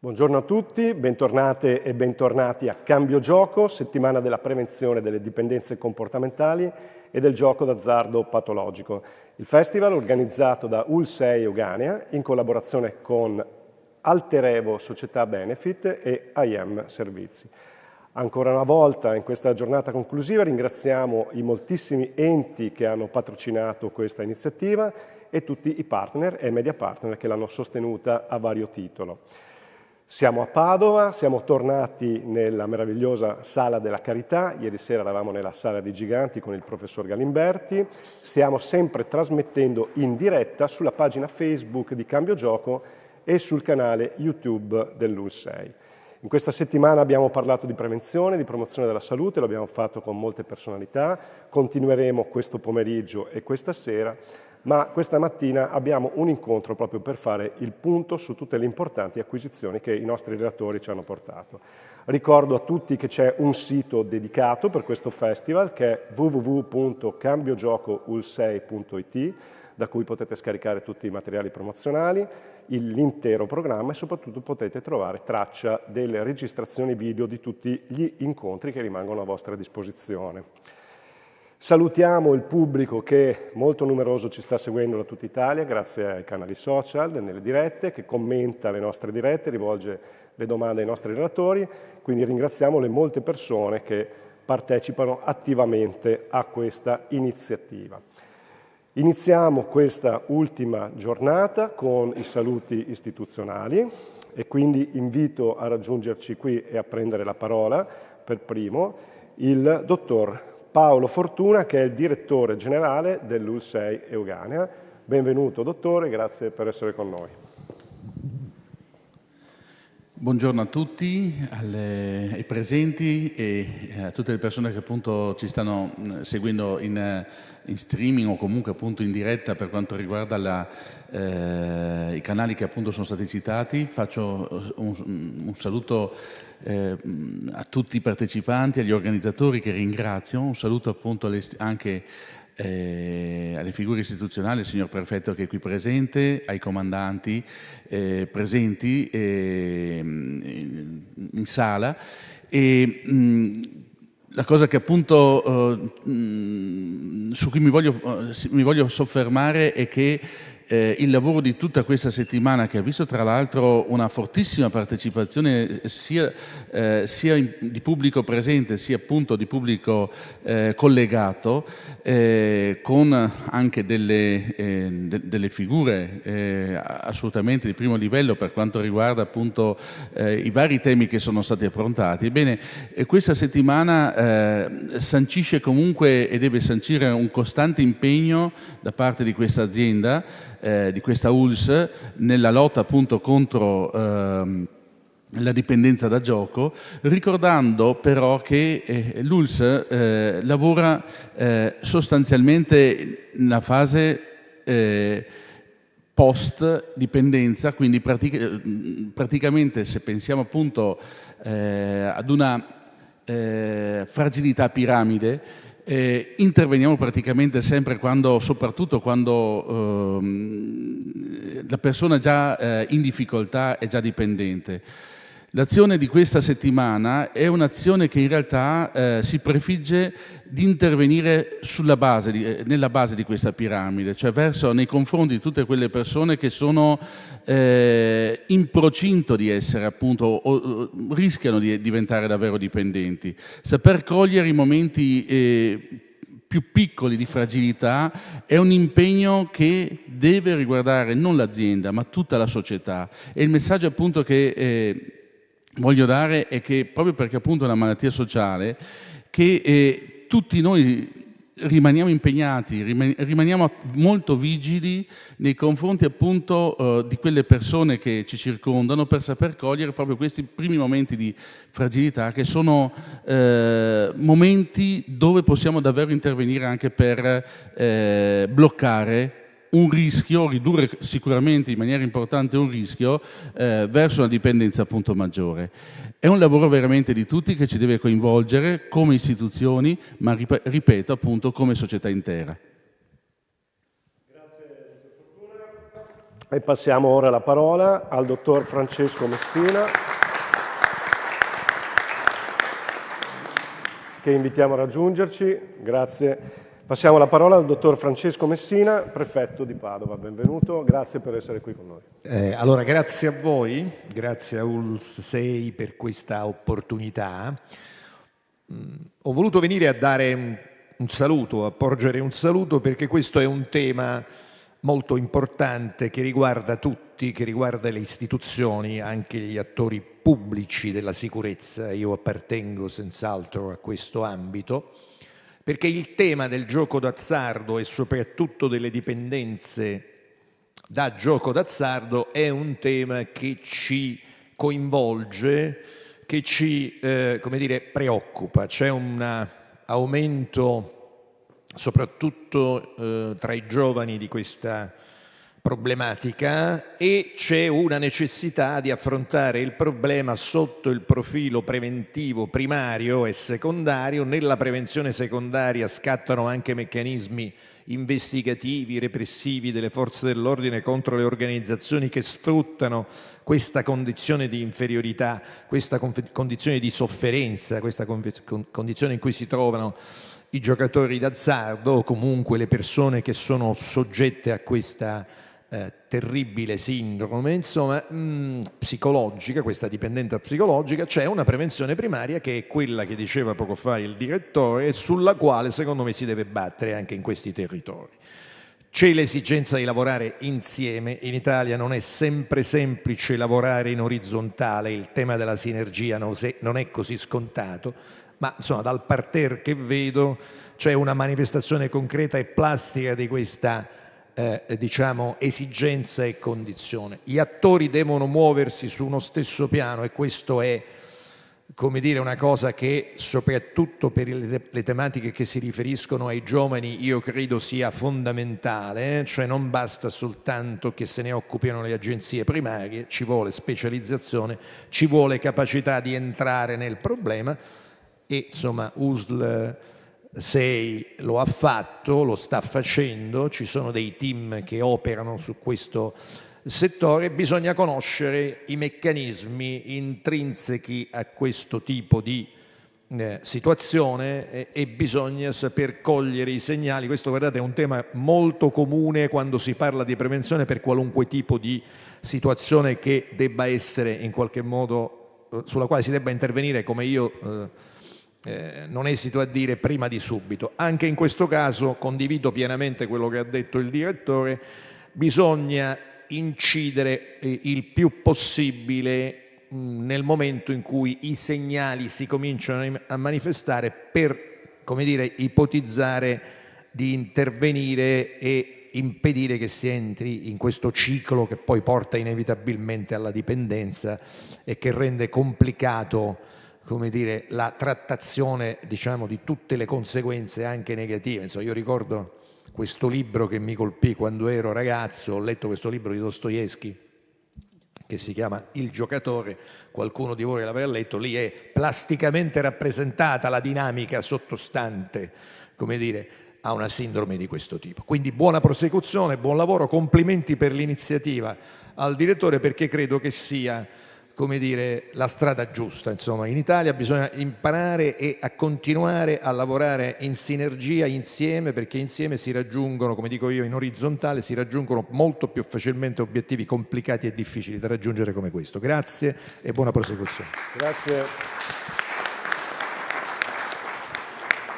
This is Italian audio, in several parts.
Buongiorno a tutti, bentornate e bentornati a Cambio Gioco, settimana della prevenzione delle dipendenze comportamentali e del gioco d'azzardo patologico. Il festival organizzato da UL6 Euganea in collaborazione con Alterevo Società Benefit e IM Servizi. Ancora una volta in questa giornata conclusiva ringraziamo i moltissimi enti che hanno patrocinato questa iniziativa e tutti i partner e media partner che l'hanno sostenuta a vario titolo. Siamo a Padova, siamo tornati nella meravigliosa Sala della Carità, ieri sera eravamo nella Sala dei Giganti con il professor Galimberti, stiamo sempre trasmettendo in diretta sulla pagina Facebook di Cambio Gioco e sul canale YouTube dell'UL6. In questa settimana abbiamo parlato di prevenzione, di promozione della salute, lo abbiamo fatto con molte personalità, continueremo questo pomeriggio e questa sera, ma questa mattina abbiamo un incontro proprio per fare il punto su tutte le importanti acquisizioni che i nostri relatori ci hanno portato. Ricordo a tutti che c'è un sito dedicato per questo festival che è www.cambiogiocoul6.it, da cui potete scaricare tutti i materiali promozionali, l'intero programma e soprattutto potete trovare traccia delle registrazioni video di tutti gli incontri che rimangono a vostra disposizione. Salutiamo il pubblico che molto numeroso ci sta seguendo da tutta Italia grazie ai canali social, nelle dirette, che commenta le nostre dirette, rivolge le domande ai nostri relatori, quindi ringraziamo le molte persone che partecipano attivamente a questa iniziativa. Iniziamo questa ultima giornata con i saluti istituzionali e quindi invito a raggiungerci qui e a prendere la parola per primo il dottor Paolo Fortuna, che è il direttore generale dell'UL6 Euganea. Benvenuto dottore, grazie per essere con noi. Buongiorno a tutti, ai presenti e a tutte le persone che appunto ci stanno seguendo in streaming o comunque appunto in diretta per quanto riguarda i canali che appunto sono stati citati. Faccio un saluto a tutti i partecipanti, agli organizzatori che ringrazio, un saluto appunto anche alle figure istituzionali, al signor prefetto che è qui presente, ai comandanti presenti in sala e la cosa che appunto su cui mi voglio soffermare è che il lavoro di tutta questa settimana, che ha visto tra l'altro una fortissima partecipazione sia di pubblico presente sia appunto di pubblico collegato, con anche delle figure assolutamente di primo livello per quanto riguarda appunto i vari temi che sono stati affrontati. Ebbene, questa settimana sancisce comunque e deve sancire un costante impegno da parte di questa azienda, di questa ULS, nella lotta appunto contro la dipendenza da gioco, ricordando però che l'ULS lavora sostanzialmente nella fase post-dipendenza, quindi praticamente se pensiamo appunto ad una fragilità piramide, interveniamo praticamente sempre soprattutto quando la persona è già in difficoltà, è già dipendente. L'azione di questa settimana è un'azione che in realtà si prefigge di intervenire nella base di questa piramide, cioè nei confronti di tutte quelle persone che sono in procinto di essere appunto o rischiano di diventare davvero dipendenti. Saper cogliere i momenti più piccoli di fragilità è un impegno che deve riguardare non l'azienda ma tutta la società, e il messaggio appunto che voglio dare è che proprio perché appunto è una malattia sociale, che tutti noi rimaniamo impegnati, rimaniamo molto vigili nei confronti appunto di quelle persone che ci circondano, per saper cogliere proprio questi primi momenti di fragilità, che sono momenti dove possiamo davvero intervenire anche per bloccare un rischio, ridurre sicuramente in maniera importante un rischio verso una dipendenza appunto maggiore. È un lavoro veramente di tutti che ci deve coinvolgere come istituzioni, ma ripeto appunto come società intera. Grazie dottor Fortuna. E passiamo ora la parola al dottor Francesco Messina, che invitiamo a raggiungerci. Grazie. Passiamo la parola al dottor Francesco Messina, prefetto di Padova. Benvenuto, grazie per essere qui con noi. Allora, grazie a voi, grazie a ULSS 6 per questa opportunità. Ho voluto venire a dare un saluto, a porgere un saluto, perché questo è un tema molto importante che riguarda tutti, che riguarda le istituzioni, anche gli attori pubblici della sicurezza. Io appartengo senz'altro a questo ambito, perché il tema del gioco d'azzardo e soprattutto delle dipendenze da gioco d'azzardo è un tema che ci coinvolge, che ci come dire, preoccupa. C'è un aumento soprattutto tra i giovani di questa problematica e c'è una necessità di affrontare il problema sotto il profilo preventivo primario e secondario. Nella prevenzione secondaria scattano anche meccanismi investigativi, repressivi delle forze dell'ordine contro le organizzazioni che sfruttano questa condizione di inferiorità, questa condizione di sofferenza, questa condizione in cui si trovano i giocatori d'azzardo o comunque le persone che sono soggette a questa terribile sindrome, insomma, psicologica, questa dipendenza psicologica. C'è una prevenzione primaria che è quella che diceva poco fa il direttore e sulla quale secondo me si deve battere anche in questi territori. C'è l'esigenza di lavorare insieme. In Italia non è sempre semplice lavorare in orizzontale, il tema della sinergia non è così scontato, ma insomma dal parterre che vedo c'è una manifestazione concreta e plastica di questa diciamo esigenza e condizione. Gli attori devono muoversi su uno stesso piano e questo è, come dire, una cosa che soprattutto per le tematiche che si riferiscono ai giovani io credo sia fondamentale, cioè non basta soltanto che se ne occupino le agenzie primarie, ci vuole specializzazione, ci vuole capacità di entrare nel problema e insomma USL 6 lo ha fatto, lo sta facendo, ci sono dei team che operano su questo settore. Bisogna conoscere i meccanismi intrinseci a questo tipo di situazione e bisogna saper cogliere i segnali. Questo, guardate, è un tema molto comune quando si parla di prevenzione per qualunque tipo di situazione che debba essere in qualche modo sulla quale si debba intervenire, come io non esito a dire, prima di subito. Anche in questo caso condivido pienamente quello che ha detto il direttore, bisogna incidere il più possibile nel momento in cui i segnali si cominciano a manifestare per, come dire, ipotizzare di intervenire e impedire che si entri in questo ciclo che poi porta inevitabilmente alla dipendenza e che rende complicato, come dire, la trattazione, diciamo, di tutte le conseguenze anche negative. Insomma, io ricordo questo libro che mi colpì quando ero ragazzo, ho letto questo libro di Dostoevskij che si chiama Il giocatore, qualcuno di voi l'avrà letto, lì è plasticamente rappresentata la dinamica sottostante, come dire, a una sindrome di questo tipo. Quindi buona prosecuzione, buon lavoro, complimenti per l'iniziativa al direttore, perché credo che sia, come dire, la strada giusta. Insomma, in Italia bisogna imparare e a continuare a lavorare in sinergia, insieme, perché insieme si raggiungono, come dico io, in orizzontale, si raggiungono molto più facilmente obiettivi complicati e difficili da raggiungere come questo. Grazie e buona prosecuzione. Grazie.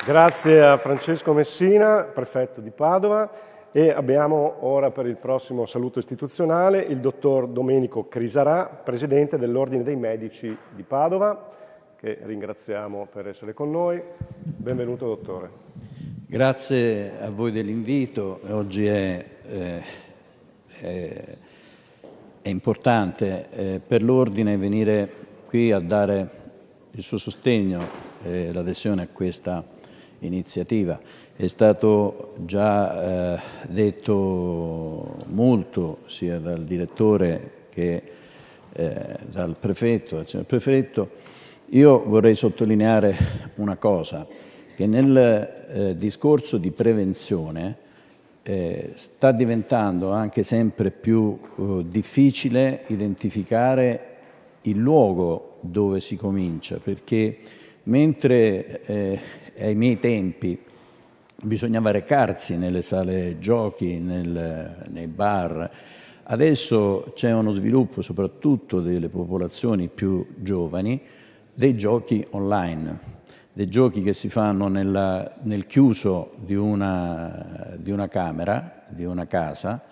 Grazie a Francesco Messina, prefetto di Padova. E abbiamo ora per il prossimo saluto istituzionale il dottor Domenico Crisarà, presidente dell'Ordine dei Medici di Padova, che ringraziamo per essere con noi. Benvenuto, dottore. Grazie a voi dell'invito. Oggi è importante per l'Ordine venire qui a dare il suo sostegno e l'adesione a questa iniziativa. È stato già detto molto sia dal direttore che dal prefetto, dal signor prefetto. Io vorrei sottolineare una cosa, che nel discorso di prevenzione sta diventando anche sempre più difficile identificare il luogo dove si comincia, perché mentre ai miei tempi bisognava recarsi nelle sale giochi, nei bar, adesso c'è uno sviluppo soprattutto delle popolazioni più giovani dei giochi online, dei giochi che si fanno nel chiuso di una camera, di una casa,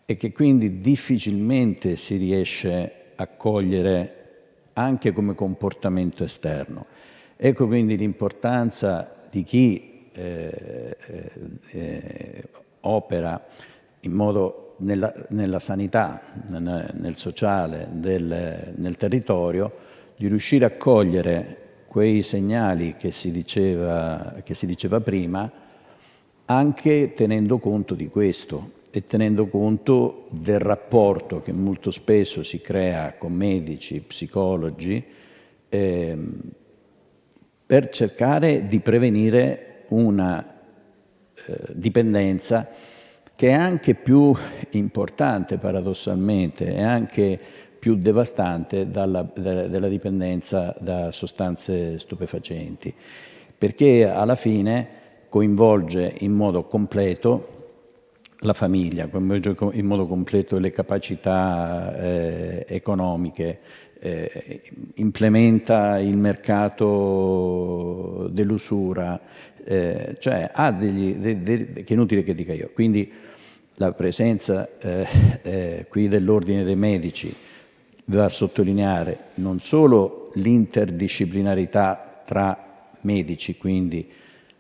e che quindi difficilmente si riesce a cogliere anche come comportamento esterno. Ecco quindi l'importanza di chi opera in modo nella sanità, nel sociale, nel territorio, di riuscire a cogliere quei segnali che si diceva prima, anche tenendo conto di questo e tenendo conto del rapporto che molto spesso si crea con medici, psicologi, per cercare di prevenire una dipendenza che è anche più importante paradossalmente, è anche più devastante della dipendenza da sostanze stupefacenti, perché alla fine coinvolge in modo completo la famiglia, coinvolge in modo completo le capacità economiche, implementa il mercato dell'usura, cioè ha che è inutile che dica io. Quindi la presenza qui dell'Ordine dei Medici va a sottolineare non solo l'interdisciplinarità tra medici, quindi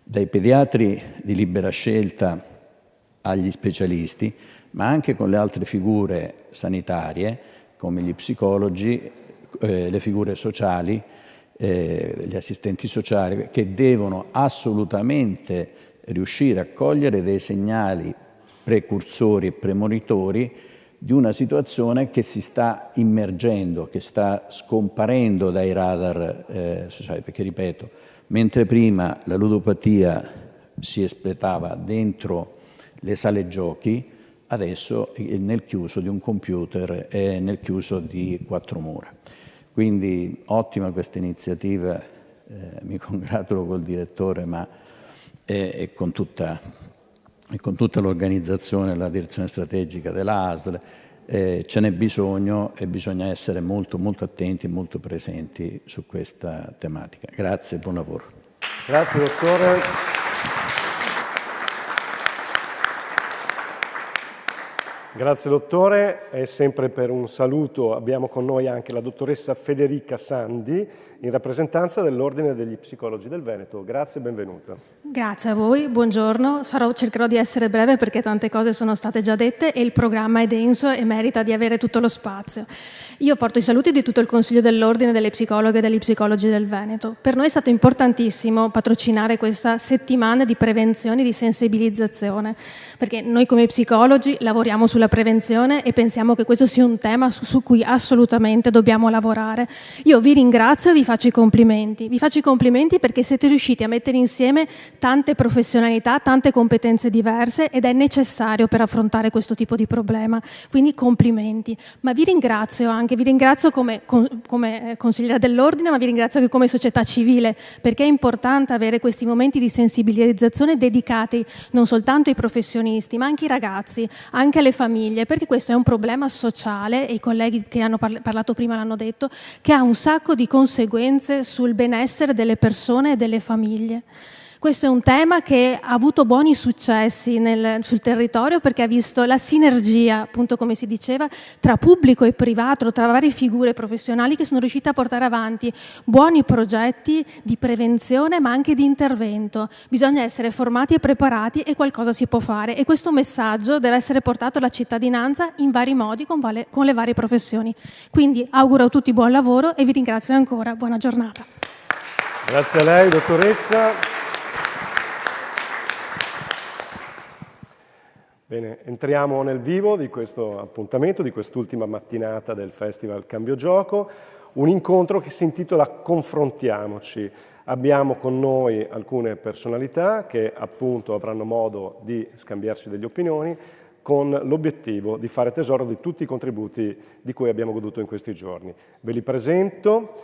dai pediatri di libera scelta agli specialisti, ma anche con le altre figure sanitarie, come gli psicologi, le figure sociali, gli assistenti sociali, che devono assolutamente riuscire a cogliere dei segnali precursori e premonitori di una situazione che si sta immergendo, che sta scomparendo dai radar sociali, perché ripeto, mentre prima la ludopatia si espletava dentro le sale giochi, adesso nel chiuso di un computer e nel chiuso di 4 mura. Quindi ottima questa iniziativa, mi congratulo col direttore e con tutta l'organizzazione, la direzione strategica della ASL. Ce n'è bisogno e bisogna essere molto, molto attenti e molto presenti su questa tematica. Grazie e buon lavoro. Grazie dottore. Grazie dottore, e sempre per un saluto abbiamo con noi anche la dottoressa Federica Sandi in rappresentanza dell'Ordine degli Psicologi del Veneto. Grazie e benvenuta. Grazie a voi, buongiorno. Cercherò di essere breve perché tante cose sono state già dette e il programma è denso e merita di avere tutto lo spazio. Io porto i saluti di tutto il Consiglio dell'Ordine delle Psicologhe e degli Psicologi del Veneto. Per noi è stato importantissimo patrocinare questa settimana di prevenzione e di sensibilizzazione, perché noi come psicologi lavoriamo sulla prevenzione e pensiamo che questo sia un tema su cui assolutamente dobbiamo lavorare. Io vi ringrazio e vi faccio i complimenti. Vi faccio i complimenti perché siete riusciti a mettere insieme tante professionalità, tante competenze diverse ed è necessario per affrontare questo tipo di problema. Quindi complimenti. Ma vi ringrazio come consigliera dell'Ordine, ma vi ringrazio anche come società civile, perché è importante avere questi momenti di sensibilizzazione dedicati non soltanto ai professionisti, ma anche ai ragazzi, anche alle famiglie, perché questo è un problema sociale e i colleghi che hanno parlato prima l'hanno detto, che ha un sacco di conseguenze sul benessere delle persone e delle famiglie. Questo è un tema che ha avuto buoni successi sul territorio perché ha visto la sinergia, appunto come si diceva, tra pubblico e privato, tra varie figure professionali che sono riuscite a portare avanti buoni progetti di prevenzione ma anche di intervento. Bisogna essere formati e preparati e qualcosa si può fare e questo messaggio deve essere portato alla cittadinanza in vari modi con le varie professioni. Quindi auguro a tutti buon lavoro e vi ringrazio ancora. Buona giornata. Grazie a lei, dottoressa. Bene, entriamo nel vivo di questo appuntamento, di quest'ultima mattinata del Festival Cambio Gioco, un incontro che si intitola Confrontiamoci. Abbiamo con noi alcune personalità che appunto avranno modo di scambiarsi delle opinioni con l'obiettivo di fare tesoro di tutti i contributi di cui abbiamo goduto in questi giorni. Ve li presento.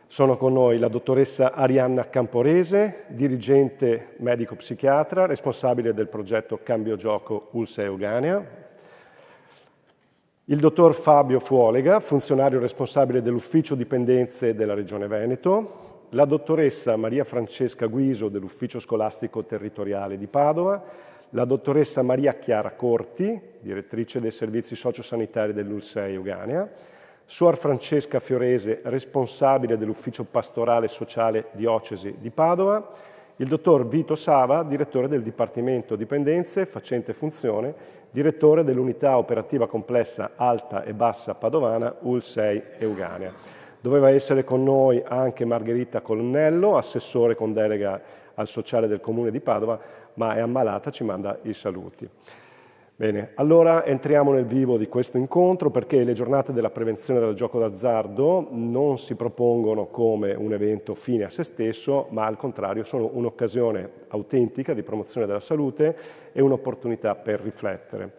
Sono con noi la dottoressa Arianna Camporese, dirigente medico-psichiatra, responsabile del progetto Cambio Gioco ULSS Euganea. Il dottor Fabio Fuolega, funzionario responsabile dell'ufficio dipendenze della Regione Veneto. La dottoressa Maria Francesca Guiso dell'ufficio scolastico territoriale di Padova. La dottoressa Maria Chiara Corti, direttrice dei servizi sociosanitari dell'ULSS Euganea. Suor Francesca Fiorese, responsabile dell'ufficio pastorale sociale diocesi di Padova, il dottor Vito Sava, direttore del Dipartimento Dipendenze, facente funzione, direttore dell'unità operativa complessa alta e bassa padovana ULSS Euganea. Doveva essere con noi anche Margherita Colonnello, assessore con delega al sociale del Comune di Padova, ma è ammalata, ci manda i saluti. Bene, allora entriamo nel vivo di questo incontro perché le giornate della prevenzione del gioco d'azzardo non si propongono come un evento fine a se stesso, ma al contrario sono un'occasione autentica di promozione della salute e un'opportunità per riflettere.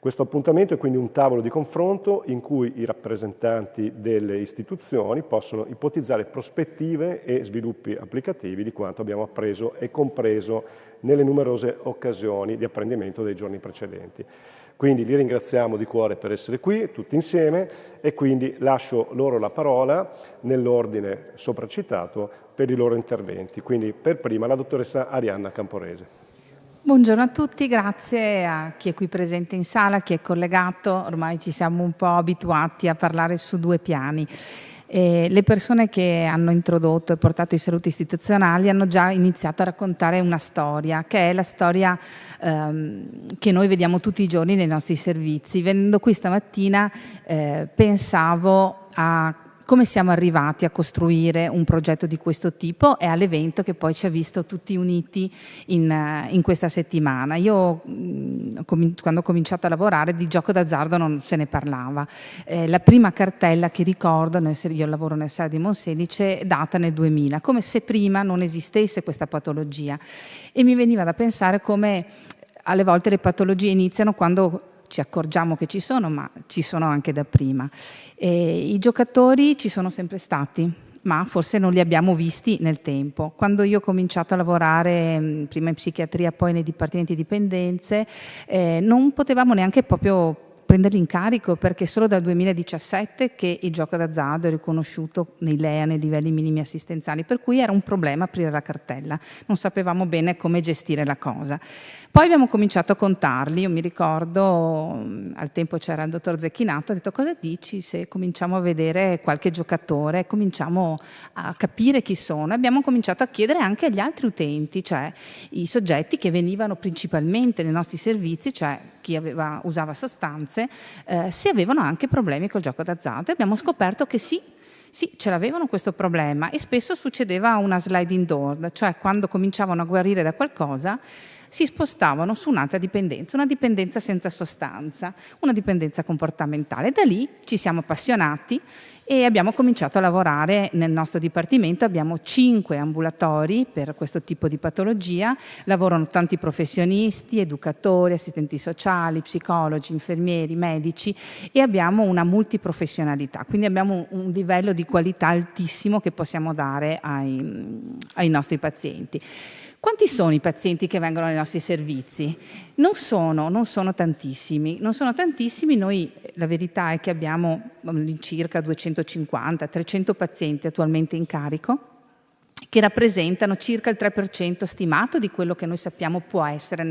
Questo appuntamento è quindi un tavolo di confronto in cui i rappresentanti delle istituzioni possono ipotizzare prospettive e sviluppi applicativi di quanto abbiamo appreso e compreso nelle numerose occasioni di apprendimento dei giorni precedenti. Quindi li ringraziamo di cuore per essere qui, tutti insieme, e quindi lascio loro la parola nell'ordine sopracitato per i loro interventi. Quindi per prima la dottoressa Arianna Camporese. Buongiorno a tutti, grazie a chi è qui presente in sala, a chi è collegato. Ormai ci siamo un po' abituati a parlare su due piani. Le persone che hanno introdotto e portato i saluti istituzionali hanno già iniziato a raccontare una storia, che è la storia che noi vediamo tutti i giorni nei nostri servizi. Venendo qui stamattina pensavo a come siamo arrivati a costruire un progetto di questo tipo e all'evento che poi ci ha visto tutti uniti in questa settimana. Io quando ho cominciato a lavorare di gioco d'azzardo non se ne parlava. La prima cartella che ricordo, io lavoro nel SEA di Monselice, è data nel 2000, come se prima non esistesse questa patologia. E mi veniva da pensare come alle volte le patologie iniziano quando ci accorgiamo che ci sono, ma ci sono anche da prima. I giocatori ci sono sempre stati, ma forse non li abbiamo visti nel tempo. Quando io ho cominciato a lavorare prima in psichiatria, poi nei dipartimenti di dipendenze, non potevamo neanche proprio prenderli in carico, perché solo dal 2017 che il gioco d'azzardo è riconosciuto nei LEA, nei livelli minimi assistenziali, per cui era un problema aprire la cartella, non sapevamo bene come gestire la cosa. Poi abbiamo cominciato a contarli. Io mi ricordo, al tempo c'era il dottor Zecchinato, ha detto: cosa dici se cominciamo a vedere qualche giocatore, cominciamo a capire chi sono. Abbiamo cominciato a chiedere anche agli altri utenti, cioè i soggetti che venivano principalmente nei nostri servizi, cioè chi usava sostanze, se avevano anche problemi col gioco d'azzardo. Abbiamo scoperto che sì, ce l'avevano questo problema, e spesso succedeva una sliding door, cioè quando cominciavano a guarire da qualcosa si spostavano su un'altra dipendenza, una dipendenza senza sostanza, una dipendenza comportamentale. Da lì ci siamo appassionati e abbiamo cominciato a lavorare nel nostro dipartimento. Abbiamo 5 ambulatori per questo tipo di patologia, lavorano tanti professionisti, educatori, assistenti sociali, psicologi, infermieri, medici, e abbiamo una multiprofessionalità, quindi abbiamo un livello di qualità altissimo che possiamo dare ai nostri pazienti. Quanti sono i pazienti che vengono nei nostri servizi? Non sono tantissimi. Noi, la verità è che abbiamo circa 250-300 pazienti attualmente in carico, che rappresentano circa il 3% stimato di quello che noi sappiamo può essere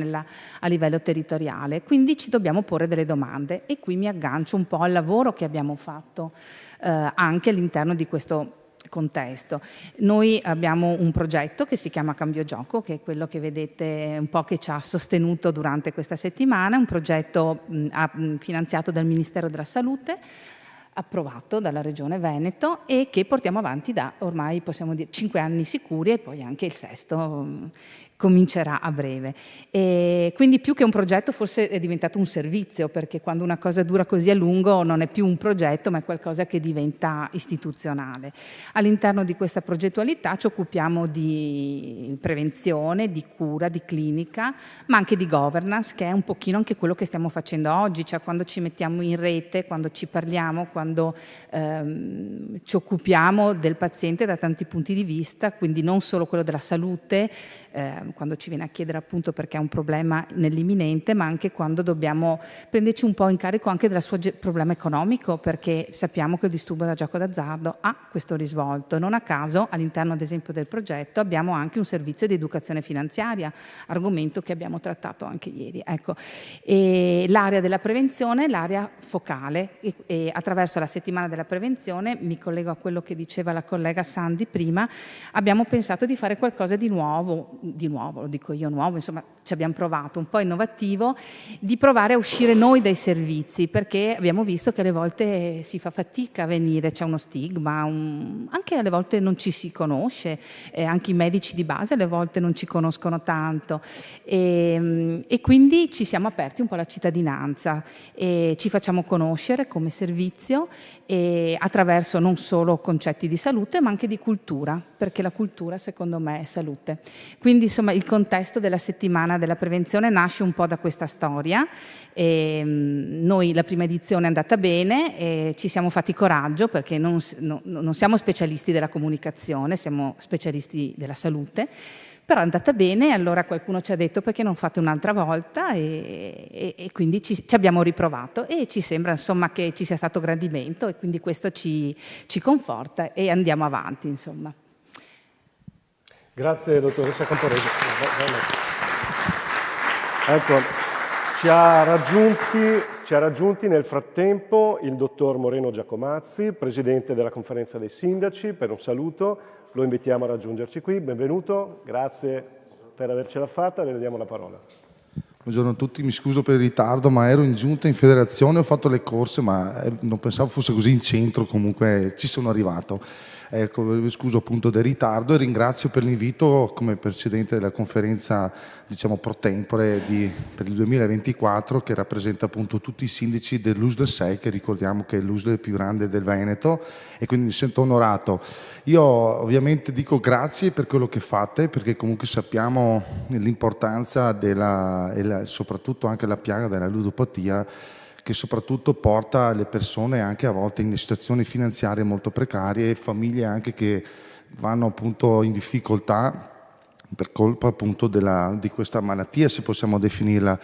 a livello territoriale. Quindi ci dobbiamo porre delle domande, e qui mi aggancio un po' al lavoro che abbiamo fatto anche all'interno di questo contesto. Noi abbiamo un progetto che si chiama Cambio Gioco, che è quello che vedete un po' che ci ha sostenuto durante questa settimana, un progetto finanziato dal Ministero della Salute, approvato dalla Regione Veneto, e che portiamo avanti da ormai, possiamo dire, 5 anni sicuri, e poi anche il 6º comincerà a breve. E quindi più che un progetto forse è diventato un servizio, perché quando una cosa dura così a lungo non è più un progetto ma è qualcosa che diventa istituzionale. All'interno di questa progettualità ci occupiamo di prevenzione, di cura, di clinica, ma anche di governance, che è un pochino anche quello che stiamo facendo oggi, cioè quando ci mettiamo in rete, quando ci parliamo, quando ci occupiamo del paziente da tanti punti di vista, quindi non solo quello della salute, quando ci viene a chiedere appunto perché è un problema nell'imminente, ma anche quando dobbiamo prenderci un po' in carico anche del suo problema economico, perché sappiamo che il disturbo da gioco d'azzardo ha questo risvolto. Non a caso all'interno ad esempio del progetto abbiamo anche un servizio di educazione finanziaria, argomento che abbiamo trattato anche ieri. Ecco. E l'area della prevenzione è l'area focale e attraverso la settimana della prevenzione, mi collego a quello che diceva la collega Sandy prima, abbiamo pensato di fare qualcosa di nuovo, lo dico io nuovo, insomma ci abbiamo provato, un po' innovativo, di provare a uscire noi dai servizi, perché abbiamo visto che alle volte si fa fatica a venire, c'è uno stigma, anche alle volte non ci si conosce, anche i medici di base alle volte non ci conoscono tanto e quindi ci siamo aperti un po' alla cittadinanza e ci facciamo conoscere come servizio e attraverso non solo concetti di salute ma anche di cultura, perché la cultura secondo me è salute. Quindi insomma il contesto della settimana della prevenzione nasce un po' da questa storia. Noi la prima edizione è andata bene e ci siamo fatti coraggio, perché non siamo specialisti della comunicazione, siamo specialisti della salute, però è andata bene, allora qualcuno ci ha detto perché non fate un'altra volta e quindi ci abbiamo riprovato e ci sembra insomma che ci sia stato gradimento e quindi questo ci conforta e andiamo avanti insomma. Grazie dottoressa Camporese. Ecco, ci ha raggiunti nel frattempo il dottor Moreno Giacomazzi, presidente della conferenza dei sindaci, per un saluto. Lo invitiamo a raggiungerci qui. Benvenuto, grazie per avercela fatta, le diamo la parola. Buongiorno a tutti, mi scuso per il ritardo, ma ero in giunta in federazione, ho fatto le corse, ma non pensavo fosse così in centro, comunque ci sono arrivato. Ecco, vi scuso appunto del ritardo e ringrazio per l'invito come presidente della conferenza, diciamo pro tempore per il 2024, che rappresenta appunto tutti i sindaci dell'USL 6, che ricordiamo che è l'USL più grande del Veneto, e quindi mi sento onorato. Io ovviamente dico grazie per quello che fate, perché comunque sappiamo l'importanza e soprattutto anche la piaga della ludopatia, che soprattutto porta le persone anche a volte in situazioni finanziarie molto precarie e famiglie anche che vanno appunto in difficoltà per colpa appunto di questa malattia, se possiamo definirla.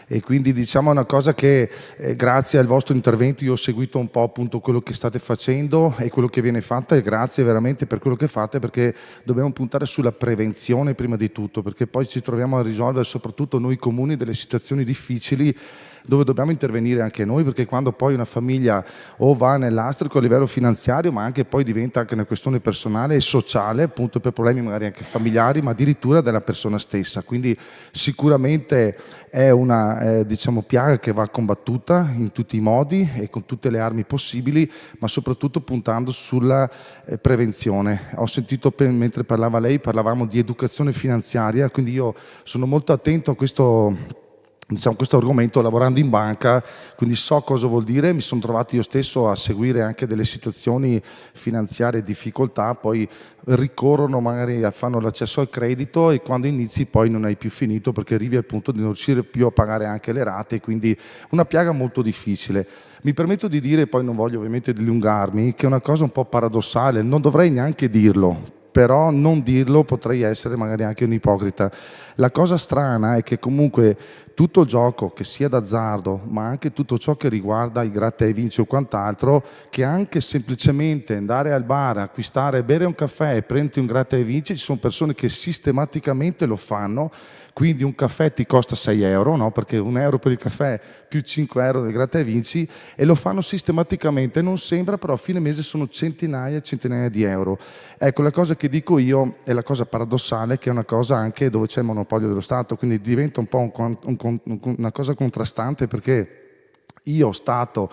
E quindi diciamo una cosa che grazie al vostro intervento io ho seguito un po' appunto quello che state facendo e quello che viene fatto, e grazie veramente per quello che fate, perché dobbiamo puntare sulla prevenzione prima di tutto, perché poi ci troviamo a risolvere soprattutto noi comuni delle situazioni difficili dove dobbiamo intervenire anche noi, perché quando poi una famiglia o va nell'astrico a livello finanziario, ma anche poi diventa anche una questione personale e sociale, appunto per problemi magari anche familiari, ma addirittura della persona stessa. Quindi sicuramente è una diciamo piaga che va combattuta in tutti i modi e con tutte le armi possibili, ma soprattutto puntando sulla prevenzione. Ho sentito mentre parlava lei, parlavamo di educazione finanziaria, quindi io sono molto attento a questo argomento lavorando in banca, quindi so cosa vuol dire. Mi sono trovato io stesso a seguire anche delle situazioni finanziarie difficoltà, poi ricorrono magari fanno l'accesso al credito e quando inizi poi non hai più finito, perché arrivi al punto di non riuscire più a pagare anche le rate, quindi una piaga molto difficile. Mi permetto di dire, poi non voglio ovviamente dilungarmi, che è una cosa un po' paradossale, non dovrei neanche dirlo, però non dirlo potrei essere magari anche un ipocrita. La cosa strana è che comunque tutto gioco, che sia d'azzardo, ma anche tutto ciò che riguarda i gratta e vinci o quant'altro, che anche semplicemente andare al bar, acquistare, bere un caffè e prendere un gratta e vinci, ci sono persone che sistematicamente lo fanno. Quindi un caffè ti costa 6 euro, no? Perché €1 per il caffè più 5 euro del gratta e vinci, e lo fanno sistematicamente. Non sembra, però a fine mese sono centinaia e centinaia di euro. Ecco, la cosa che dico io è la cosa paradossale, che è una cosa anche dove c'è il monopolio dello Stato, quindi diventa un po' una cosa contrastante, perché io Stato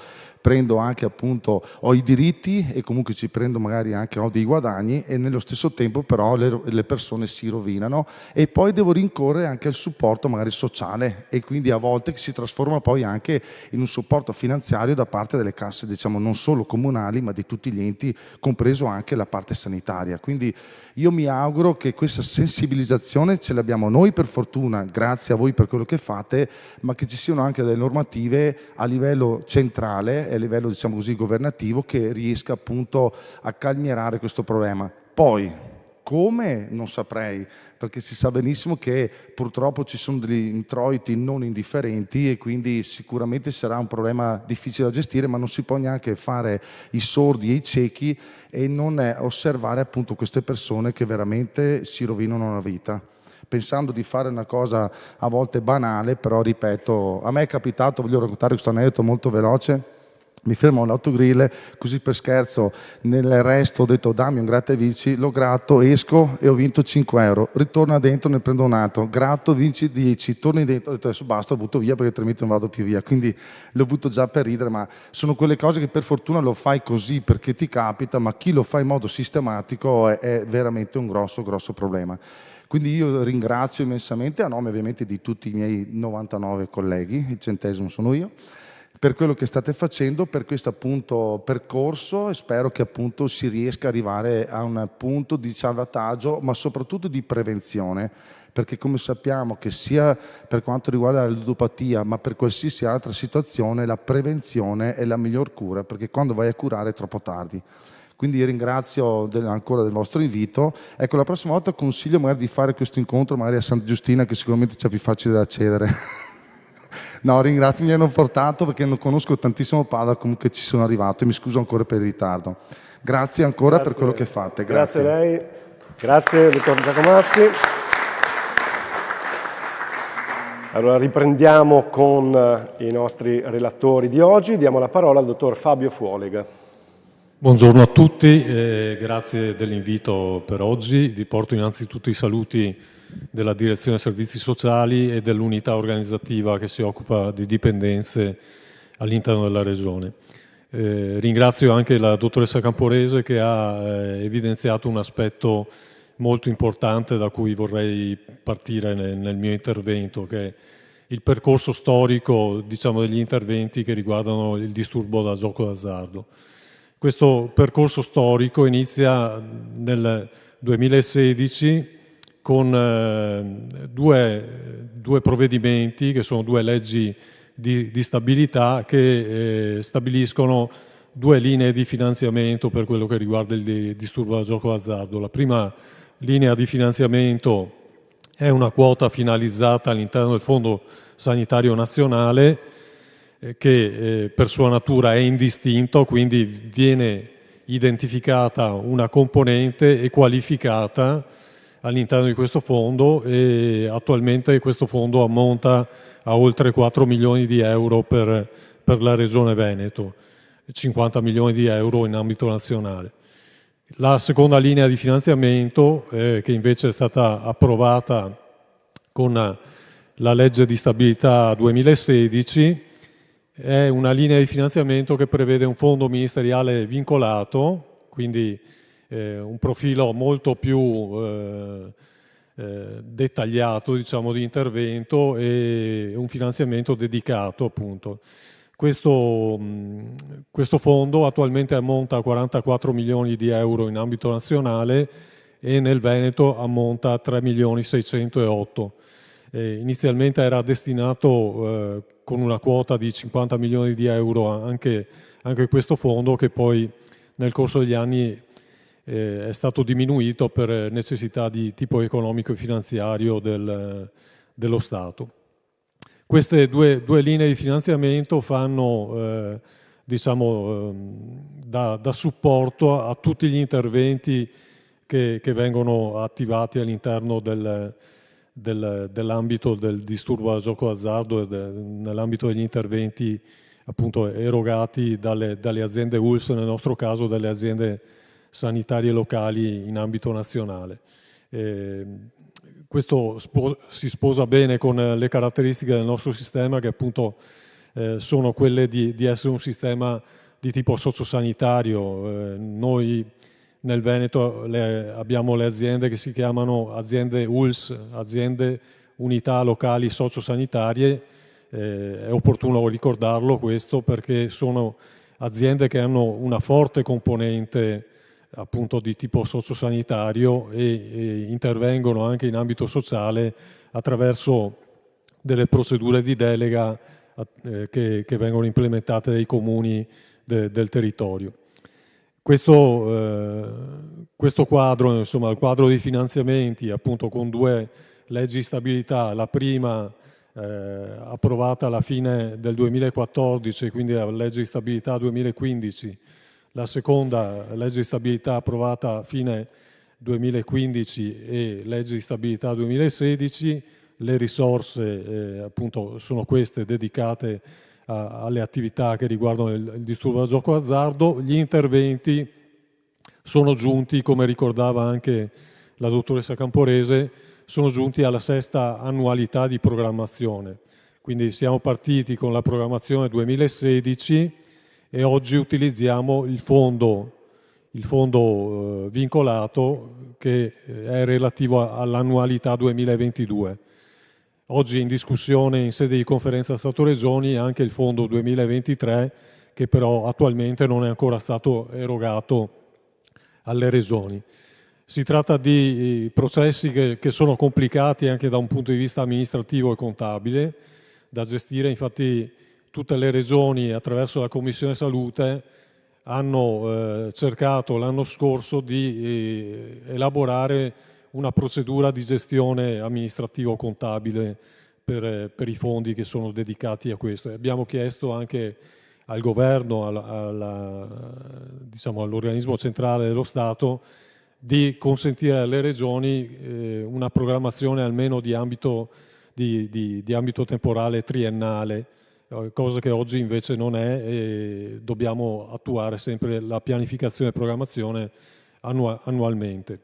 prendo anche appunto, ho i diritti e comunque ci prendo magari anche, ho dei guadagni e nello stesso tempo però le persone si rovinano e poi devo rincorrere anche al supporto magari sociale e quindi a volte si trasforma poi anche in un supporto finanziario da parte delle casse, diciamo non solo comunali ma di tutti gli enti, compreso anche la parte sanitaria. Quindi io mi auguro che questa sensibilizzazione ce l'abbiamo noi per fortuna, grazie a voi per quello che fate, ma che ci siano anche delle normative a livello centrale e a livello diciamo così governativo che riesca appunto a calmierare questo problema. Poi come? Non saprei, perché si sa benissimo che purtroppo ci sono degli introiti non indifferenti e quindi sicuramente sarà un problema difficile da gestire, ma non si può neanche fare i sordi e i ciechi e non osservare appunto queste persone che veramente si rovinano la vita. Pensando di fare una cosa a volte banale, però ripeto, a me è capitato, voglio raccontare questo aneddoto molto veloce. Mi fermo all'autogrill, così per scherzo, nel resto ho detto dammi un gratta e vinci, lo gratto, esco e ho vinto 5 euro, ritorno dentro, ne prendo un altro, gratto, vinci 10, torni dentro, ho detto adesso basta, lo butto via perché altrimenti non vado più via, quindi l'ho butto già per ridere, ma sono quelle cose che per fortuna lo fai così perché ti capita, ma chi lo fa in modo sistematico è veramente un grosso problema. Quindi io ringrazio immensamente, a nome ovviamente di tutti i miei 99 colleghi, il 100° sono io, per quello che state facendo, per questo appunto percorso e spero che appunto si riesca ad arrivare a un punto di salvataggio ma soprattutto di prevenzione, perché come sappiamo che sia per quanto riguarda la ludopatia ma per qualsiasi altra situazione la prevenzione è la miglior cura, perché quando vai a curare è troppo tardi. Quindi ringrazio ancora del vostro invito. Ecco, la prossima volta consiglio magari di fare questo incontro magari a Santa Giustina, che sicuramente c'è più facile da accedere. No, ringrazio, mi hanno portato perché non conosco tantissimo Padova, comunque ci sono arrivato e mi scuso ancora per il ritardo. Grazie ancora per quello che fate. Grazie a lei, grazie dottor Giacomazzi. Allora riprendiamo con i nostri relatori di oggi, diamo la parola al dottor Fabio Fuolega. Buongiorno a tutti, grazie dell'invito per oggi. Vi porto innanzitutto i saluti della Direzione Servizi Sociali e dell'unità organizzativa che si occupa di dipendenze all'interno della Regione. Ringrazio anche la dottoressa Camporese che ha evidenziato un aspetto molto importante da cui vorrei partire nel mio intervento, che è il percorso storico, diciamo, degli interventi che riguardano il disturbo da gioco d'azzardo. Questo percorso storico inizia nel 2016 con due provvedimenti che sono due leggi di stabilità che stabiliscono due linee di finanziamento per quello che riguarda il disturbo da gioco d'azzardo. La prima linea di finanziamento è una quota finalizzata all'interno del Fondo Sanitario Nazionale che per sua natura è indistinto, quindi viene identificata una componente e qualificata all'interno di questo fondo e attualmente questo fondo ammonta a oltre 4 milioni di euro per la Regione Veneto, 50 milioni di euro in ambito nazionale. La seconda linea di finanziamento, che invece è stata approvata con la legge di stabilità 2016, è una linea di finanziamento che prevede un fondo ministeriale vincolato, quindi un profilo molto più dettagliato, diciamo, di intervento e un finanziamento dedicato appunto. Questo fondo attualmente ammonta a 44 milioni di euro in ambito nazionale e nel Veneto ammonta a 3 milioni 608. Inizialmente era destinato con una quota di 50 milioni di euro anche questo fondo, che poi nel corso degli anni è stato diminuito per necessità di tipo economico e finanziario dello Stato. Queste due linee di finanziamento fanno da supporto a tutti gli interventi che vengono attivati all'interno dell'ambito del disturbo da gioco d'azzardo e nell'ambito degli interventi appunto erogati dalle aziende ULSS, nel nostro caso dalle aziende sanitarie locali in ambito nazionale. Questo si sposa bene con le caratteristiche del nostro sistema, che appunto sono quelle di essere un sistema di tipo sociosanitario. Noi nel Veneto abbiamo le aziende che si chiamano aziende ULS, aziende unità locali sociosanitarie. È opportuno ricordarlo questo, perché sono aziende che hanno una forte componente appunto di tipo sociosanitario e intervengono anche in ambito sociale attraverso delle procedure di delega che vengono implementate dai comuni del territorio. Questo quadro, insomma, il quadro dei finanziamenti, appunto con 2 leggi di stabilità, la prima approvata alla fine del 2014, quindi la legge di stabilità 2015, la seconda legge di stabilità approvata a fine 2015 e legge di stabilità 2016, le risorse appunto sono queste dedicate alle attività che riguardano il disturbo da gioco azzardo. Gli interventi sono giunti, come ricordava anche la dottoressa Camporese, sono giunti alla 6ª annualità di programmazione. Quindi siamo partiti con la programmazione 2016 e oggi utilizziamo il fondo vincolato che è relativo all'annualità 2022. Oggi in discussione in sede di conferenza Stato-Regioni anche il fondo 2023, che però attualmente non è ancora stato erogato alle regioni. Si tratta di processi che sono complicati anche da un punto di vista amministrativo e contabile da gestire. Infatti tutte le regioni attraverso la Commissione Salute hanno cercato l'anno scorso di elaborare una procedura di gestione amministrativo-contabile per i fondi che sono dedicati a questo. Abbiamo chiesto anche al governo, diciamo, all'organismo centrale dello Stato, di consentire alle regioni una programmazione almeno di ambito temporale triennale, cosa che oggi invece non è, e dobbiamo attuare sempre la pianificazione e programmazione annualmente.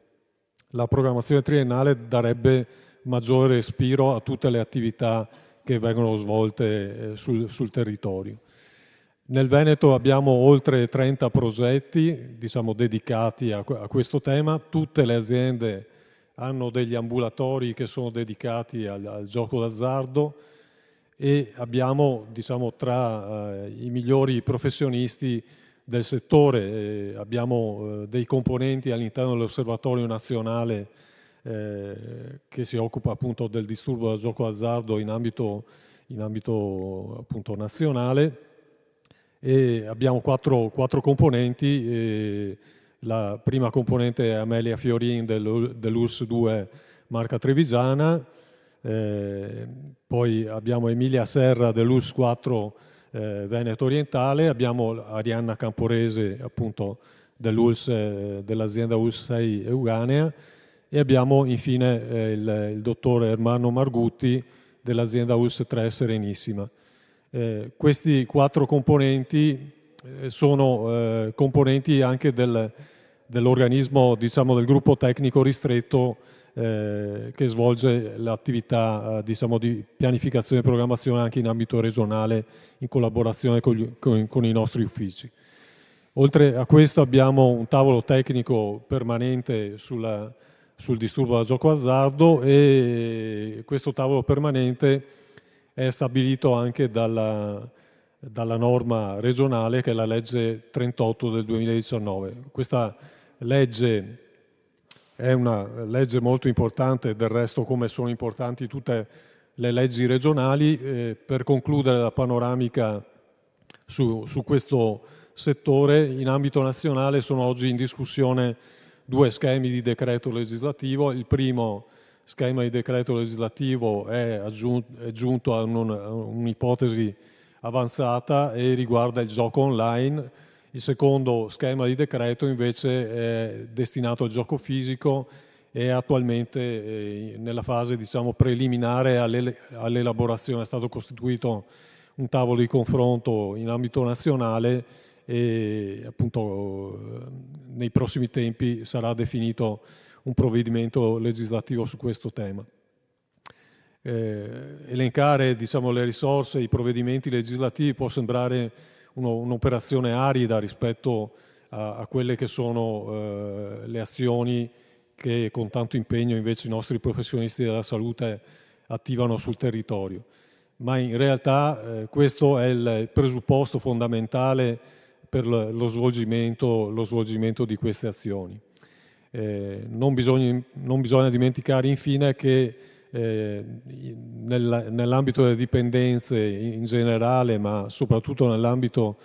La programmazione triennale darebbe maggiore respiro a tutte le attività che vengono svolte sul territorio. Nel Veneto abbiamo oltre 30 progetti, diciamo, dedicati a questo tema. Tutte le aziende hanno degli ambulatori che sono dedicati al gioco d'azzardo e abbiamo, diciamo, tra i migliori professionisti del settore. Abbiamo dei componenti all'interno dell'Osservatorio Nazionale che si occupa appunto del disturbo da gioco d'azzardo in ambito appunto nazionale, e abbiamo quattro componenti. La prima componente è Amelia Fiorin dell'ULSS 2 Marca Trevigiana, poi abbiamo Emilia Serra dell'ULSS 4 Veneto Orientale, abbiamo Arianna Camporese appunto dell'azienda ULSS 6 Euganea, e abbiamo infine il dottor Ermanno Margutti dell'azienda ULSS 3 Serenissima. Questi 4 componenti sono componenti anche dell'organismo, diciamo, del gruppo tecnico ristretto che svolge l'attività diciamo, di pianificazione e programmazione anche in ambito regionale in collaborazione con i nostri uffici. Oltre a questo abbiamo un tavolo tecnico permanente sul disturbo da gioco azzardo, e questo tavolo permanente è stabilito anche dalla norma regionale, che è la legge 38 del 2019. Questa legge è una legge molto importante, del resto come sono importanti tutte le leggi regionali. Per concludere la panoramica su questo settore, in ambito nazionale sono oggi in discussione 2 schemi di decreto legislativo. Il primo schema di decreto legislativo è giunto a un'ipotesi avanzata e riguarda il gioco online. Il secondo schema di decreto invece è destinato al gioco fisico e attualmente nella fase, diciamo, preliminare all'elaborazione. È stato costituito un tavolo di confronto in ambito nazionale e appunto nei prossimi tempi sarà definito un provvedimento legislativo su questo tema. Elencare, diciamo, le risorse, i provvedimenti legislativi può sembrare un'operazione arida rispetto a quelle che sono le azioni che con tanto impegno invece i nostri professionisti della salute attivano sul territorio. Ma in realtà questo è il presupposto fondamentale per lo svolgimento di queste azioni. Non bisogna dimenticare infine che nell'ambito delle dipendenze in generale, ma soprattutto nell'ambito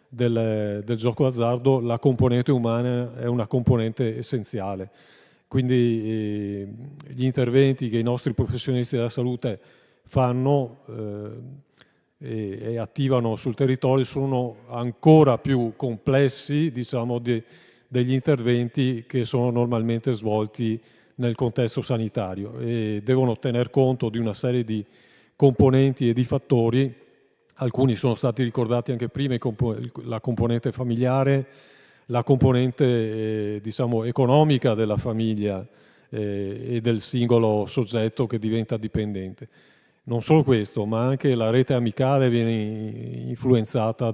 del gioco d'azzardo, la componente umana è una componente essenziale. Quindi gli interventi che i nostri professionisti della salute fanno e attivano sul territorio sono ancora più complessi, diciamo, degli interventi che sono normalmente svolti nel contesto sanitario, e devono tener conto di una serie di componenti e di fattori. Alcuni sono stati ricordati anche prima, la componente familiare, la componente diciamo economica della famiglia e del singolo soggetto che diventa dipendente. Non solo questo, ma anche la rete amicale viene influenzata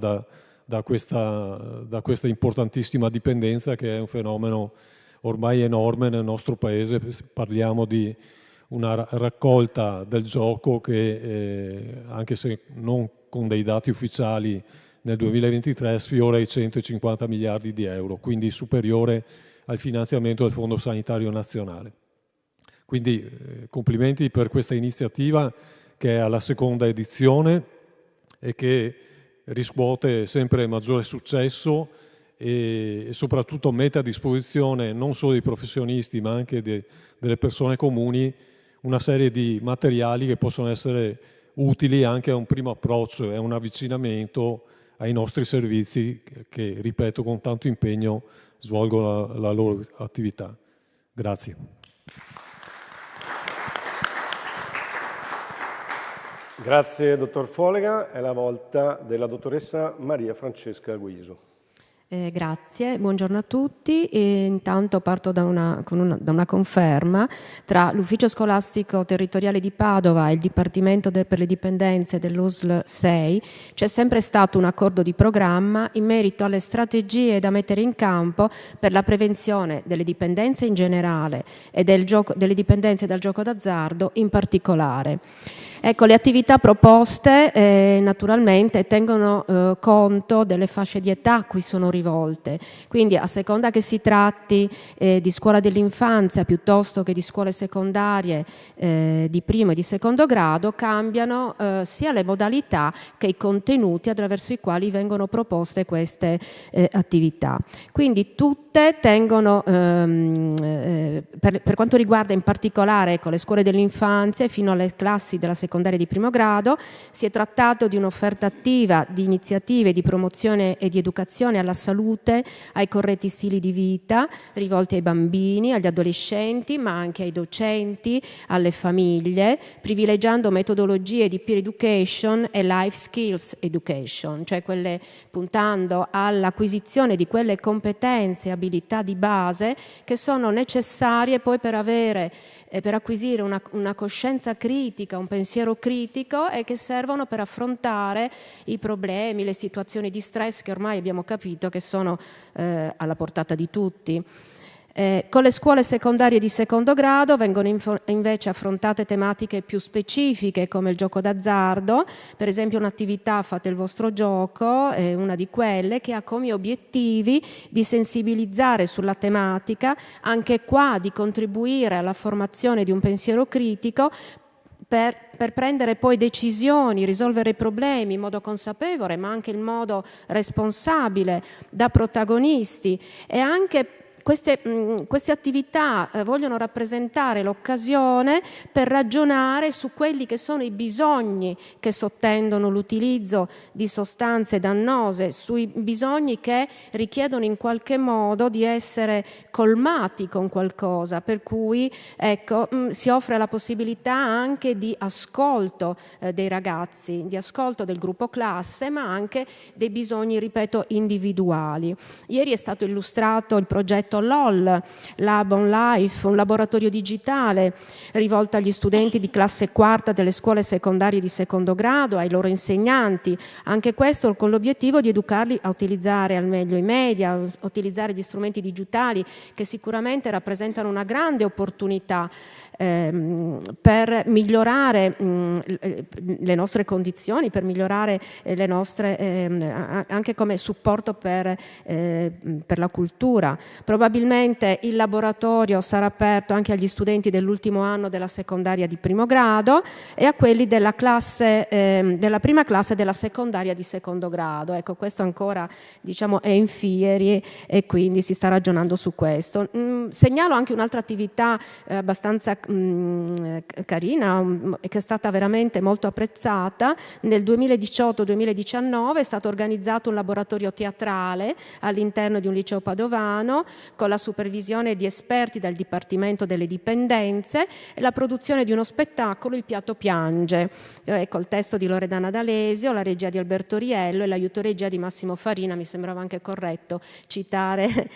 da questa importantissima dipendenza, che è un fenomeno ormai enorme nel nostro paese. Parliamo di una raccolta del gioco che, anche se non con dei dati ufficiali, nel 2023 sfiora i 150 miliardi di euro, quindi superiore al finanziamento del Fondo Sanitario Nazionale. Quindi complimenti per questa iniziativa, che è alla seconda edizione e che riscuote sempre maggiore successo e soprattutto mette a disposizione non solo dei professionisti ma anche delle persone comuni una serie di materiali che possono essere utili anche a un primo approccio e a un avvicinamento ai nostri servizi che, ripeto, con tanto impegno svolgono la loro attività. Grazie. Grazie dottor Folega, è la volta della dottoressa Maria Francesca Guiso. Grazie, buongiorno a tutti. Intanto parto da una conferma tra l'Ufficio Scolastico Territoriale di Padova e il Dipartimento per le Dipendenze dell'USL 6. C'è sempre stato un accordo di programma in merito alle strategie da mettere in campo per la prevenzione delle dipendenze in generale e delle dipendenze dal gioco d'azzardo in particolare. Ecco, le attività proposte naturalmente tengono conto delle fasce di età a cui sono rivolte, quindi a seconda che si tratti di scuola dell'infanzia piuttosto che di scuole secondarie di primo e di secondo grado, cambiano sia le modalità che i contenuti attraverso i quali vengono proposte queste attività. Quindi tutte tengono, per quanto riguarda in particolare ecco, le scuole dell'infanzia fino alle classi della secondaria di primo grado, si è trattato di un'offerta attiva di iniziative di promozione e di educazione alla salute, ai corretti stili di vita, rivolti ai bambini, agli adolescenti, ma anche ai docenti, alle famiglie, privilegiando metodologie di peer education e life skills education, cioè quelle puntando all'acquisizione di quelle competenze e abilità di base che sono necessarie poi per acquisire una coscienza critica, un pensiero critico, e che servono per affrontare i problemi, le situazioni di stress che ormai abbiamo capito che sono alla portata di tutti. Con le scuole secondarie di secondo grado vengono invece affrontate tematiche più specifiche come il gioco d'azzardo, per esempio un'attività Fate il vostro gioco è una di quelle che ha come obiettivi di sensibilizzare sulla tematica, anche qua di contribuire alla formazione di un pensiero critico per prendere poi decisioni, risolvere i problemi in modo consapevole ma anche in modo responsabile da protagonisti. E anche queste attività vogliono rappresentare l'occasione per ragionare su quelli che sono i bisogni che sottendono l'utilizzo di sostanze dannose, sui bisogni che richiedono in qualche modo di essere colmati con qualcosa, per cui ecco, si offre la possibilità anche di ascolto dei ragazzi, di ascolto del gruppo classe, ma anche dei bisogni, ripeto, individuali. Ieri è stato illustrato il progetto progetto LOL, Lab on Life, un laboratorio digitale rivolto agli studenti di classe quarta delle scuole secondarie di secondo grado, ai loro insegnanti, anche questo con l'obiettivo di educarli a utilizzare al meglio i media, a utilizzare gli strumenti digitali che sicuramente rappresentano una grande opportunità per migliorare le nostre condizioni, per migliorare le nostre anche come supporto per la cultura. Probabilmente il laboratorio sarà aperto anche agli studenti dell'ultimo anno della secondaria di primo grado e a quelli della prima classe della secondaria di secondo grado. Ecco, questo ancora diciamo è in fieri e quindi si sta ragionando su questo. Segnalo anche un'altra attività abbastanza carina e che è stata veramente molto apprezzata. Nel 2018-2019 è stato organizzato un laboratorio teatrale all'interno di un liceo padovano con la supervisione di esperti dal Dipartimento delle Dipendenze e la produzione di uno spettacolo Il piatto piange, col testo di Loredana D'Alesio, la regia di Alberto Riello e l'aiutoregia di Massimo Farina. Mi sembrava anche corretto citare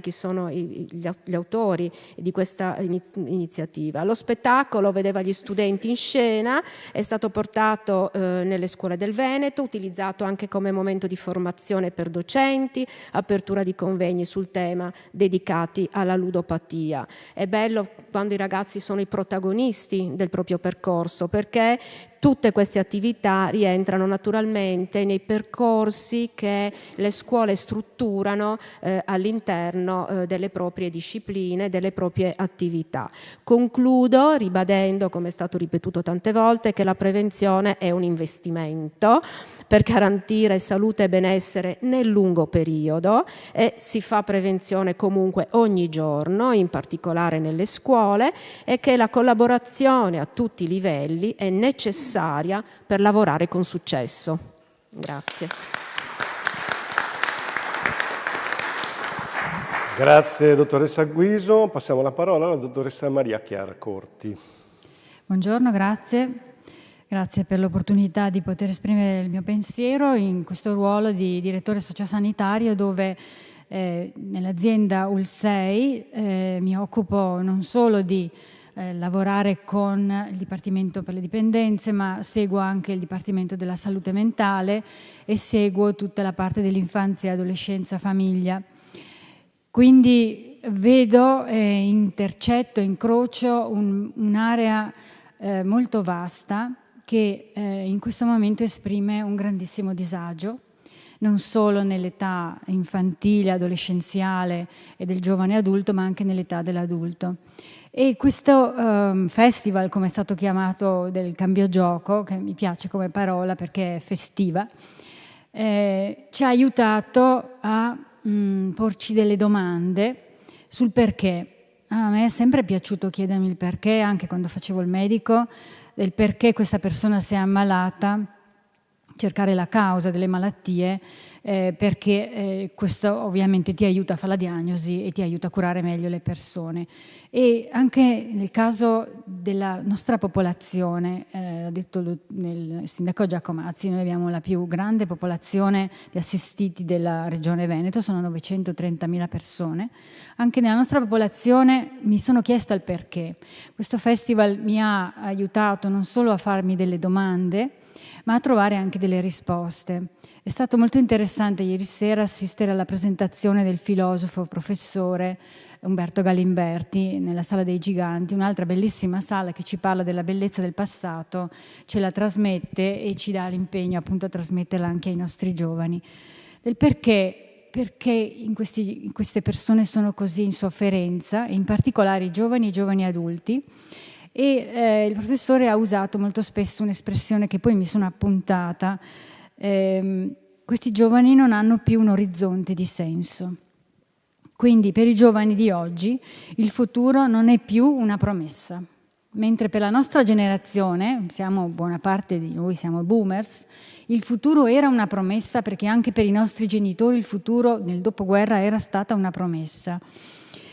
chi sono gli autori di questa iniziativa. Lo spettacolo vedeva gli studenti in scena, è stato portato nelle scuole del Veneto, utilizzato anche come momento di formazione per docenti, apertura di convegni sul tema dedicati alla ludopatia. È bello quando i ragazzi sono i protagonisti del proprio percorso, perché tutte queste attività rientrano naturalmente nei percorsi che le scuole strutturano all'interno delle proprie discipline, delle proprie attività. Concludo ribadendo, come è stato ripetuto tante volte, che la prevenzione è un investimento per garantire salute e benessere nel lungo periodo e si fa prevenzione comunque ogni giorno, in particolare nelle scuole, e che la collaborazione a tutti i livelli è necessaria per lavorare con successo. Grazie. Grazie dottoressa Guiso. Passiamo la parola alla dottoressa Maria Chiara Corti. Buongiorno, grazie. Grazie per l'opportunità di poter esprimere il mio pensiero in questo ruolo di direttore sociosanitario dove nell'azienda UL6 mi occupo non solo di lavorare con il Dipartimento per le Dipendenze, ma seguo anche il Dipartimento della Salute Mentale e seguo tutta la parte dell'infanzia, adolescenza, famiglia. Quindi vedo, intercetto, incrocio un'area molto vasta che in questo momento esprime un grandissimo disagio, non solo nell'età infantile, adolescenziale e del giovane adulto, ma anche nell'età dell'adulto. E questo festival, come è stato chiamato, del cambio gioco, che mi piace come parola perché è festiva, ci ha aiutato a porci delle domande sul perché. A me è sempre piaciuto chiedermi il perché, anche quando facevo il medico, del perché questa persona si è ammalata, cercare la causa delle malattie, perché questo ovviamente ti aiuta a fare la diagnosi e ti aiuta a curare meglio le persone. E anche nel caso della nostra popolazione, ha detto il sindaco Giacomazzi, noi abbiamo la più grande popolazione di assistiti della regione Veneto, sono 930.000 persone. Anche nella nostra popolazione mi sono chiesta il perché. Questo festival mi ha aiutato non solo a farmi delle domande, ma a trovare anche delle risposte. È stato molto interessante ieri sera assistere alla presentazione del filosofo professore Umberto Galimberti nella Sala dei Giganti, un'altra bellissima sala che ci parla della bellezza del passato, ce la trasmette e ci dà l'impegno appunto a trasmetterla anche ai nostri giovani. Del perché queste persone sono così in sofferenza, e in particolare i giovani adulti. E il professore ha usato molto spesso un'espressione che poi mi sono appuntata. Questi giovani non hanno più un orizzonte di senso. Quindi per i giovani di oggi il futuro non è più una promessa, mentre per la nostra generazione, buona parte di noi siamo boomers, il futuro era una promessa, perché anche per i nostri genitori il futuro nel dopoguerra era stata una promessa.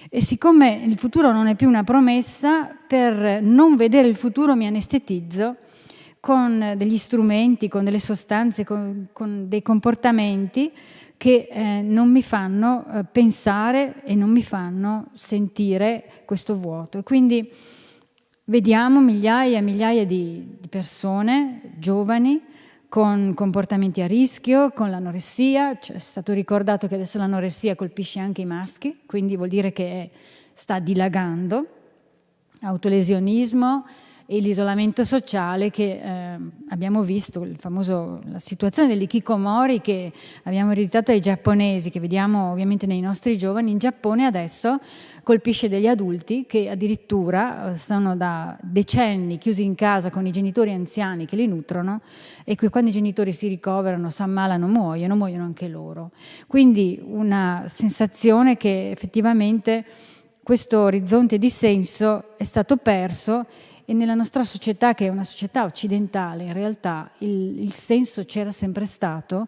E siccome il futuro non è più una promessa, per non vedere il futuro mi anestetizzo con degli strumenti, con delle sostanze, con dei comportamenti che non mi fanno pensare e non mi fanno sentire questo vuoto. E quindi vediamo migliaia e migliaia di persone, giovani, con comportamenti a rischio, con l'anoressia. È stato ricordato che adesso l'anoressia colpisce anche i maschi, quindi vuol dire che sta dilagando, autolesionismo e l'isolamento sociale che abbiamo visto, la situazione dell'ikikomori che abbiamo ereditato dai giapponesi, che vediamo ovviamente nei nostri giovani. In Giappone adesso colpisce degli adulti che addirittura sono da decenni chiusi in casa con i genitori anziani che li nutrono, e quando i genitori si ricoverano, si ammalano, muoiono anche loro. Quindi una sensazione che effettivamente questo orizzonte di senso è stato perso, e nella nostra società, che è una società occidentale, in realtà il senso c'era sempre stato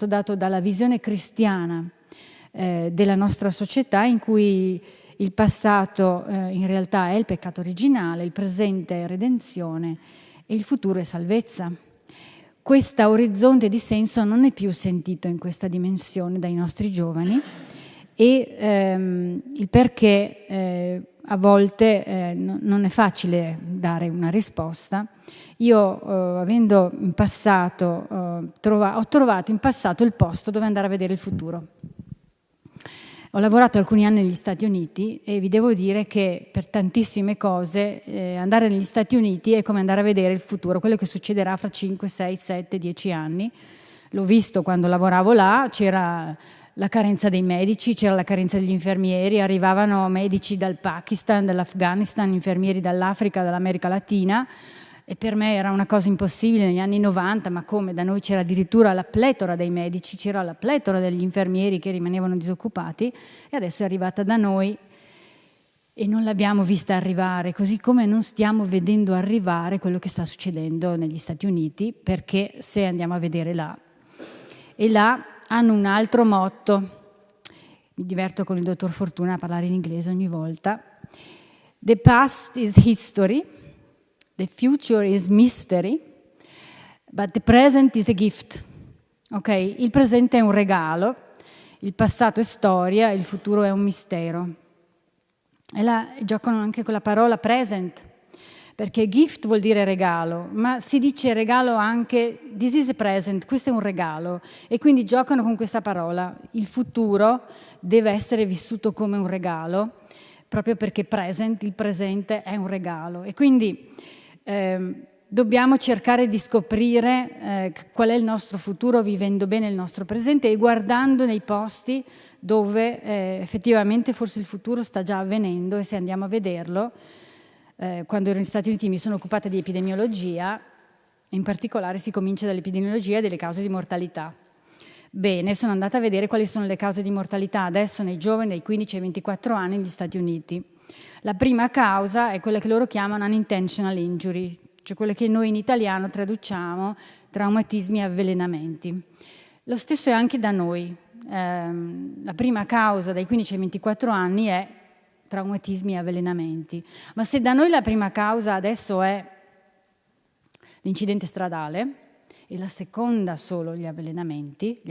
dato dalla visione cristiana della nostra società, in cui il passato in realtà è il peccato originale, il presente è redenzione e il futuro è salvezza. Questo orizzonte di senso non è più sentito in questa dimensione dai nostri giovani, e il perché a volte non è facile dare una risposta. Io, avendo in passato, ho trovato in passato il posto dove andare a vedere il futuro. Ho lavorato alcuni anni negli Stati Uniti e vi devo dire che per tantissime cose andare negli Stati Uniti è come andare a vedere il futuro, quello che succederà fra 5, 6, 7, 10 anni. L'ho visto quando lavoravo là, c'era la carenza dei medici, c'era la carenza degli infermieri, arrivavano medici dal Pakistan, dall'Afghanistan, infermieri dall'Africa, dall'America Latina, e per me era una cosa impossibile negli anni 90, ma come? Da noi c'era addirittura la pletora dei medici, c'era la pletora degli infermieri che rimanevano disoccupati, e adesso è arrivata da noi e non l'abbiamo vista arrivare, così come non stiamo vedendo arrivare quello che sta succedendo negli Stati Uniti, perché se andiamo a vedere là, e là hanno un altro motto. Mi diverto con il dottor Fortuna a parlare in inglese ogni volta. The past is history, the future is mystery, but the present is a gift. Ok? Il presente è un regalo, il passato è storia, il futuro è un mistero. E là giocano anche con la parola present, perché gift vuol dire regalo, ma si dice regalo anche this is a present, questo è un regalo, e quindi giocano con questa parola. Il futuro deve essere vissuto come un regalo, proprio perché present, il presente è un regalo, e quindi dobbiamo cercare di scoprire qual è il nostro futuro vivendo bene il nostro presente e guardando nei posti dove effettivamente forse il futuro sta già avvenendo. E se andiamo a vederlo, quando ero negli Stati Uniti mi sono occupata di epidemiologia, in particolare si comincia dall'epidemiologia delle cause di mortalità. Bene, sono andata a vedere quali sono le cause di mortalità adesso nei giovani dai 15 ai 24 anni negli Stati Uniti. La prima causa è quella che loro chiamano unintentional injury, cioè quella che noi in italiano traduciamo traumatismi e avvelenamenti. Lo stesso è anche da noi. La prima causa dai 15 ai 24 anni è traumatismi e avvelenamenti. Ma se da noi la prima causa adesso è l'incidente stradale e la seconda solo gli avvelenamenti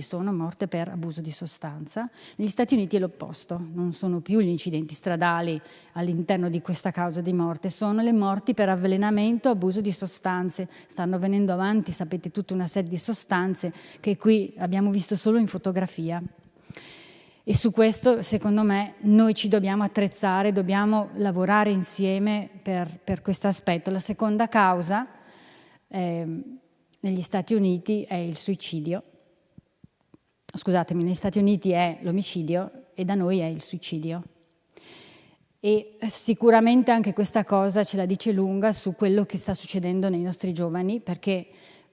sono morte per abuso di sostanza, negli Stati Uniti è l'opposto, non sono più gli incidenti stradali all'interno di questa causa di morte, sono le morti per avvelenamento, abuso di sostanze. Stanno venendo avanti, sapete, tutta una serie di sostanze che qui abbiamo visto solo in fotografia. E su questo, secondo me, noi ci dobbiamo attrezzare, dobbiamo lavorare insieme per questo aspetto. La seconda causa negli Stati Uniti è il suicidio. Scusatemi, negli Stati Uniti è l'omicidio e da noi è il suicidio. E sicuramente anche questa cosa ce la dice lunga su quello che sta succedendo nei nostri giovani, perché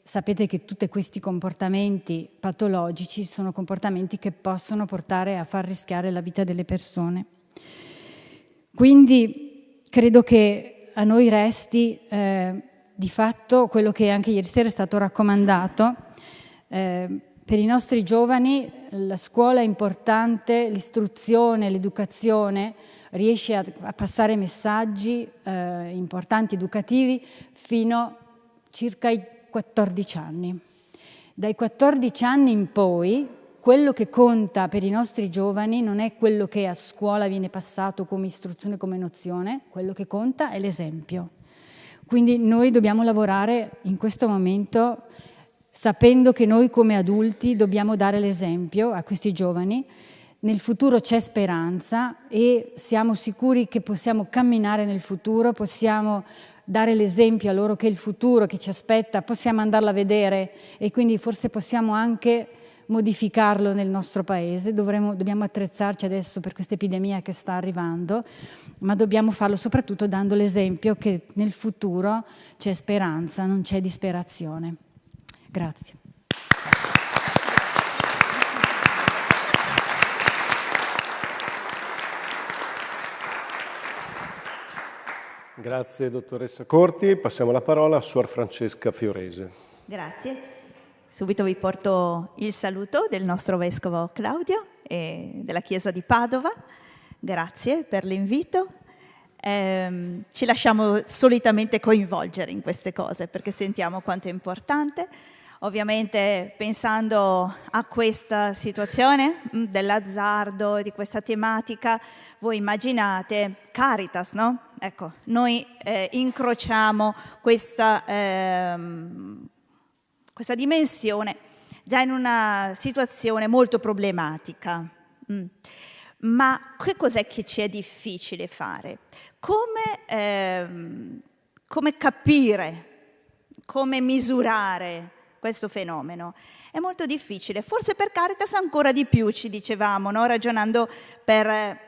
sapete che tutti questi comportamenti patologici sono comportamenti che possono portare a far rischiare la vita delle persone. Quindi credo che a noi resti di fatto quello che anche ieri sera è stato raccomandato. Per i nostri giovani la scuola è importante, l'istruzione, l'educazione riesce a passare messaggi importanti, educativi, fino circa ai 14 anni. Dai 14 anni in poi, quello che conta per i nostri giovani non è quello che a scuola viene passato come istruzione, come nozione, quello che conta è l'esempio. Quindi noi dobbiamo lavorare in questo momento sapendo che noi come adulti dobbiamo dare l'esempio a questi giovani. Nel futuro c'è speranza e siamo sicuri che possiamo camminare nel futuro, possiamo dare l'esempio a loro che il futuro che ci aspetta possiamo andarla a vedere e quindi forse possiamo anche modificarlo nel nostro paese. Dobbiamo attrezzarci adesso per questa epidemia che sta arrivando, ma dobbiamo farlo soprattutto dando l'esempio che nel futuro c'è speranza, non c'è disperazione. Grazie. Grazie dottoressa Corti. Passiamo la parola a Suor Francesca Fiorese. Grazie. Subito vi porto il saluto del nostro Vescovo Claudio e della Chiesa di Padova. Grazie per l'invito. Ci lasciamo solitamente coinvolgere in queste cose perché sentiamo quanto è importante. Ovviamente pensando a questa situazione dell'azzardo, di questa tematica, voi immaginate Caritas, no? Ecco, noi incrociamo questa dimensione già in una situazione molto problematica. Ma che cos'è che ci è difficile fare? Come capire, come misurare questo fenomeno? È molto difficile, forse per Caritas ancora di più, ci dicevamo, no? Ragionando per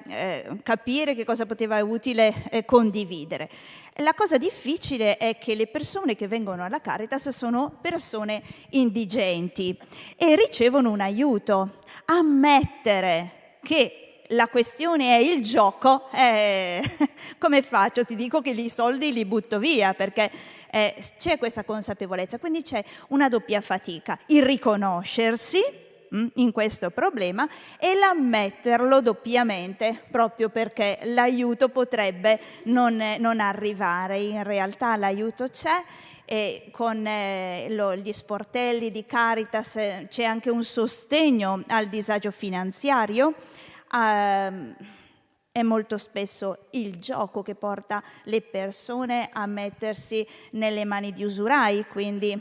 capire che cosa poteva utile condividere. La cosa difficile è che le persone che vengono alla Caritas sono persone indigenti e ricevono un aiuto. Ammettere che la questione è il gioco, come faccio? Ti dico che i soldi li butto via perché c'è questa consapevolezza, quindi c'è una doppia fatica, il riconoscersi in questo problema e l'ammetterlo doppiamente, proprio perché l'aiuto potrebbe non arrivare. In realtà l'aiuto c'è e con gli sportelli di Caritas c'è anche un sostegno al disagio finanziario. È molto spesso il gioco che porta le persone a mettersi nelle mani di usurai, quindi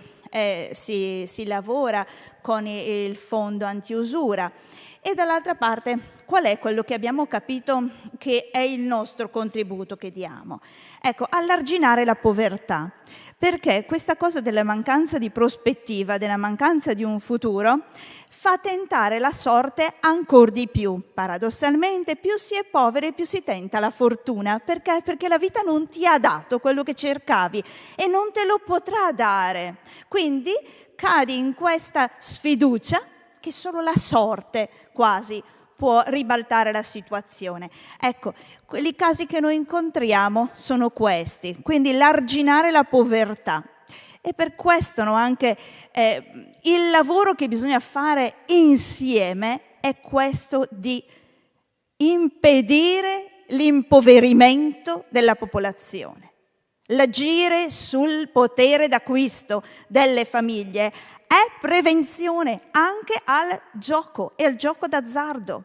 si lavora con il fondo antiusura. E dall'altra parte, qual è quello che abbiamo capito che è il nostro contributo che diamo? Ecco, allarginare la povertà, perché questa cosa della mancanza di prospettiva, della mancanza di un futuro, fa tentare la sorte ancora di più. Paradossalmente, più si è poveri, più si tenta la fortuna. Perché? Perché la vita non ti ha dato quello che cercavi e non te lo potrà dare. Quindi cadi in questa sfiducia che solo la sorte quasi può ribaltare la situazione. Ecco, quelli casi che noi incontriamo sono questi, quindi l'arginare la povertà. E per questo anche il lavoro che bisogna fare insieme è questo di impedire l'impoverimento della popolazione. L'agire sul potere d'acquisto delle famiglie è prevenzione anche al gioco e al gioco d'azzardo.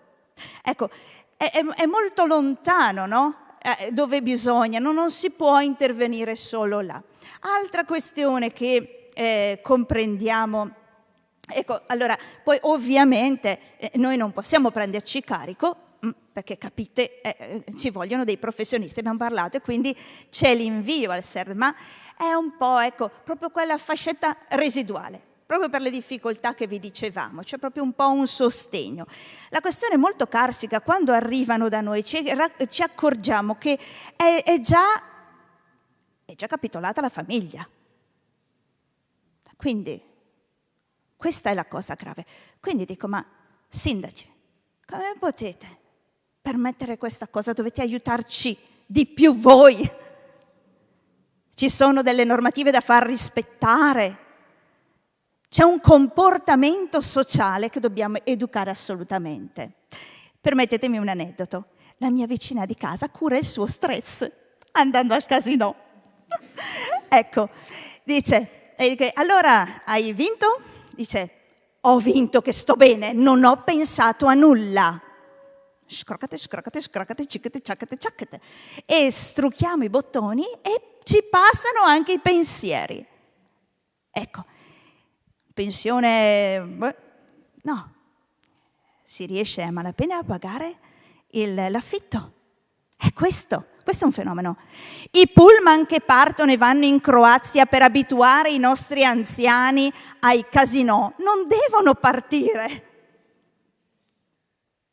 Ecco, è molto lontano, no? Dove bisogna, non si può intervenire solo là. Altra questione che comprendiamo, ecco, allora, poi ovviamente noi non possiamo prenderci carico, perché capite, ci vogliono dei professionisti, abbiamo parlato, e quindi c'è l'invio al SERD, ma è un po', ecco, proprio quella fascetta residuale, proprio per le difficoltà che vi dicevamo, c'è proprio un po' un sostegno. La questione è molto carsica, quando arrivano da noi ci accorgiamo che è già capitolata la famiglia. Quindi questa è la cosa grave. Quindi dico, ma sindaci, come potete permettere questa cosa? Dovete aiutarci di più voi. Ci sono delle normative da far rispettare. C'è un comportamento sociale che dobbiamo educare assolutamente. Permettetemi un aneddoto. La mia vicina di casa cura il suo stress andando al casinò. Ecco, dice, allora hai vinto? dice, ho vinto che sto bene, non ho pensato a nulla. Scroccate, scroccate, scroccate, ciccate, ciccate, ciccate. E strucchiamo i bottoni e ci passano anche i pensieri. Ecco, pensione, no, si riesce a malapena a pagare l'affitto. È questo è un fenomeno. I pullman che partono e vanno in Croazia per abituare i nostri anziani ai casinò non devono partire.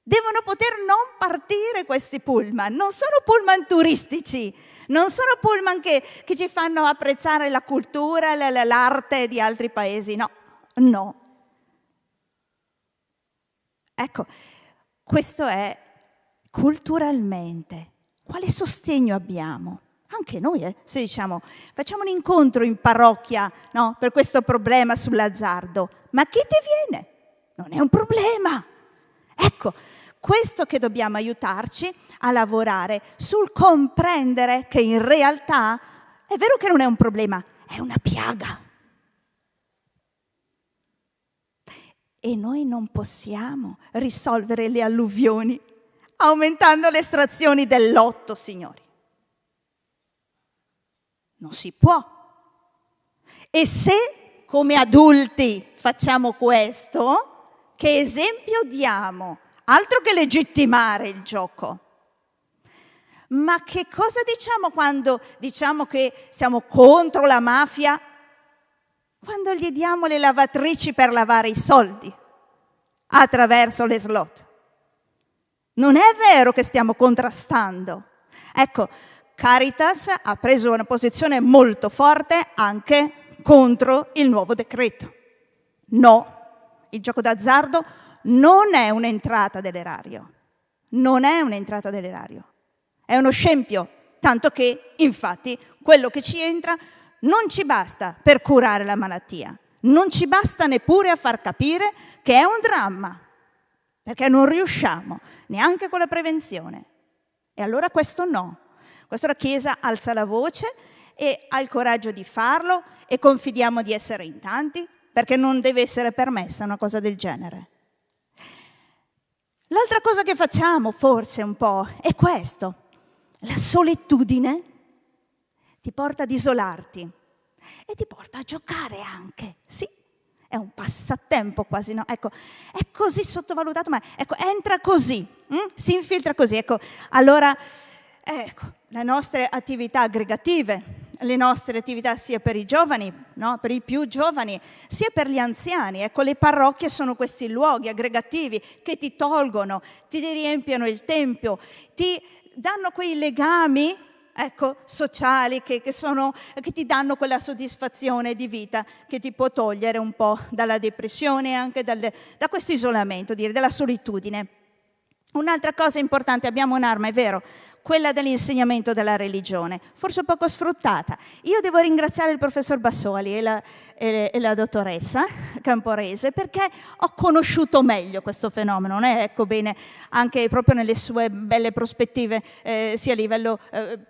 Devono poter non partire questi pullman. Non sono pullman turistici, non sono pullman che ci fanno apprezzare la cultura, l'arte di altri paesi. No. Ecco, questo è culturalmente. Quale sostegno abbiamo? Anche noi, se diciamo, facciamo un incontro in parrocchia, no, per questo problema sull'azzardo, ma chi ti viene? Non è un problema. Ecco, questo che dobbiamo aiutarci a lavorare sul comprendere che in realtà è vero che non è un problema, è una piaga. E noi non possiamo risolvere le alluvioni aumentando le estrazioni del lotto, signori. Non si può. E se come adulti facciamo questo, che esempio diamo? Altro che legittimare il gioco. Ma che cosa diciamo quando diciamo che siamo contro la mafia? Quando gli diamo le lavatrici per lavare i soldi attraverso le slot. Non è vero che stiamo contrastando. Ecco, Caritas ha preso una posizione molto forte anche contro il nuovo decreto. No, il gioco d'azzardo non è un'entrata dell'erario. Non è un'entrata dell'erario. È uno scempio, tanto che, infatti, quello che ci entra non ci basta per curare la malattia. Non ci basta neppure a far capire che è un dramma, perché non riusciamo neanche con la prevenzione. E allora questo no. Questo la Chiesa alza la voce e ha il coraggio di farlo e confidiamo di essere in tanti, perché non deve essere permessa una cosa del genere. L'altra cosa che facciamo, forse un po', è questo. La solitudine ti porta ad isolarti e ti porta a giocare anche, sì. È un passatempo quasi, no? Ecco, è così sottovalutato, ma ecco, entra così, si infiltra così. Ecco, allora, le nostre attività aggregative, le nostre attività sia per i giovani, no? Per i più giovani, sia per gli anziani. Ecco, le parrocchie sono questi luoghi aggregativi che ti tolgono, ti riempiono il tempio, ti danno quei legami, ecco, sociali che ti danno quella soddisfazione di vita che ti può togliere un po' dalla depressione e anche da questo isolamento, dalla solitudine. Un'altra cosa importante, abbiamo un'arma, è vero, quella dell'insegnamento della religione, forse poco sfruttata. Io devo ringraziare il professor Bassoli e la dottoressa Camporese, perché ho conosciuto meglio questo fenomeno, ecco bene, anche proprio nelle sue belle prospettive, sia a livello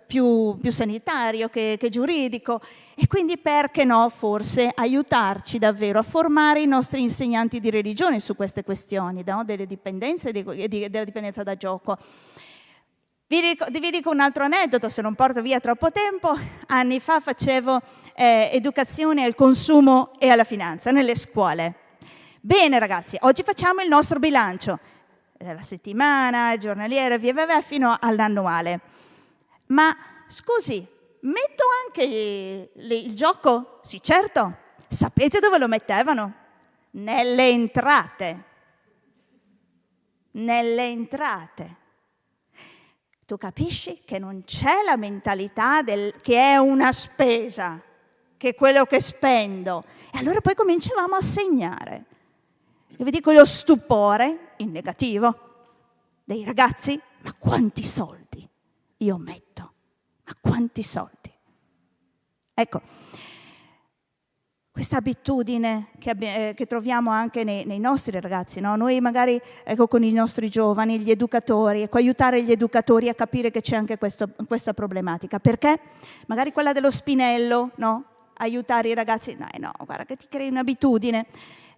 più sanitario che giuridico, e quindi perché no, forse aiutarci davvero a formare i nostri insegnanti di religione su queste questioni, no? Delle dipendenze e della dipendenza da gioco. Vi dico un altro aneddoto, se non porto via troppo tempo. Anni fa facevo educazione al consumo e alla finanza nelle scuole. Bene ragazzi, oggi facciamo il nostro bilancio, la settimana, giornaliera, via fino all'annuale. Ma scusi, metto anche il gioco? Sì, certo. Sapete dove lo mettevano? Nelle entrate. Nelle entrate. Tu capisci che non c'è la mentalità che è una spesa, che è quello che spendo. E allora poi cominciavamo a segnare. Io vi dico lo stupore, in negativo, dei ragazzi, ma quanti soldi io metto? Ma quanti soldi? Ecco, questa abitudine che troviamo anche nei nostri ragazzi, no? Noi magari con i nostri giovani, gli educatori, aiutare gli educatori a capire che c'è anche questa problematica. Perché? Magari quella dello spinello, no? Aiutare i ragazzi, no, guarda che ti crei un'abitudine.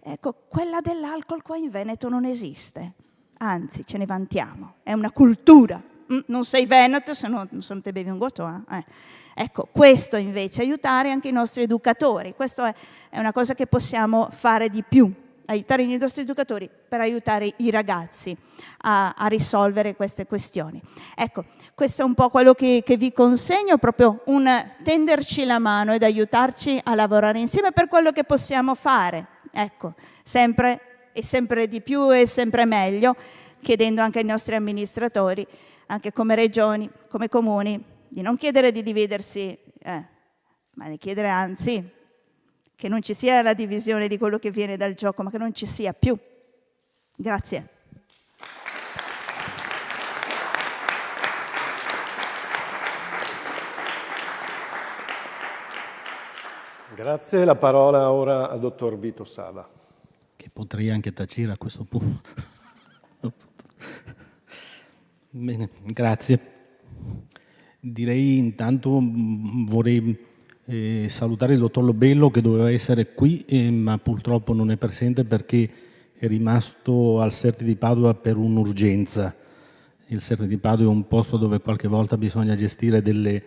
Ecco, quella dell'alcol qua in Veneto non esiste, anzi ce ne vantiamo, è una cultura. Non sei veneto se non te bevi un gotto. Ecco, questo invece, aiutare anche i nostri educatori, questo è una cosa che possiamo fare di più, aiutare i nostri educatori per aiutare i ragazzi a risolvere queste questioni. Ecco, questo è un po' quello che vi consegno, proprio un tenderci la mano ed aiutarci a lavorare insieme per quello che possiamo fare. Ecco, sempre e sempre di più e sempre meglio, chiedendo anche ai nostri amministratori, anche come regioni, come comuni, di non chiedere di dividersi, ma di chiedere anzi che non ci sia la divisione di quello che viene dal gioco, ma che non ci sia più. Grazie. Grazie, la parola ora al dottor Vito Sala. Che potrei anche tacere a questo punto. Bene, grazie. Direi intanto vorrei salutare il dottor Lobello che doveva essere qui, ma purtroppo non è presente perché è rimasto al Serte di Padova per un'urgenza. Il Serte di Padova è un posto dove qualche volta bisogna gestire delle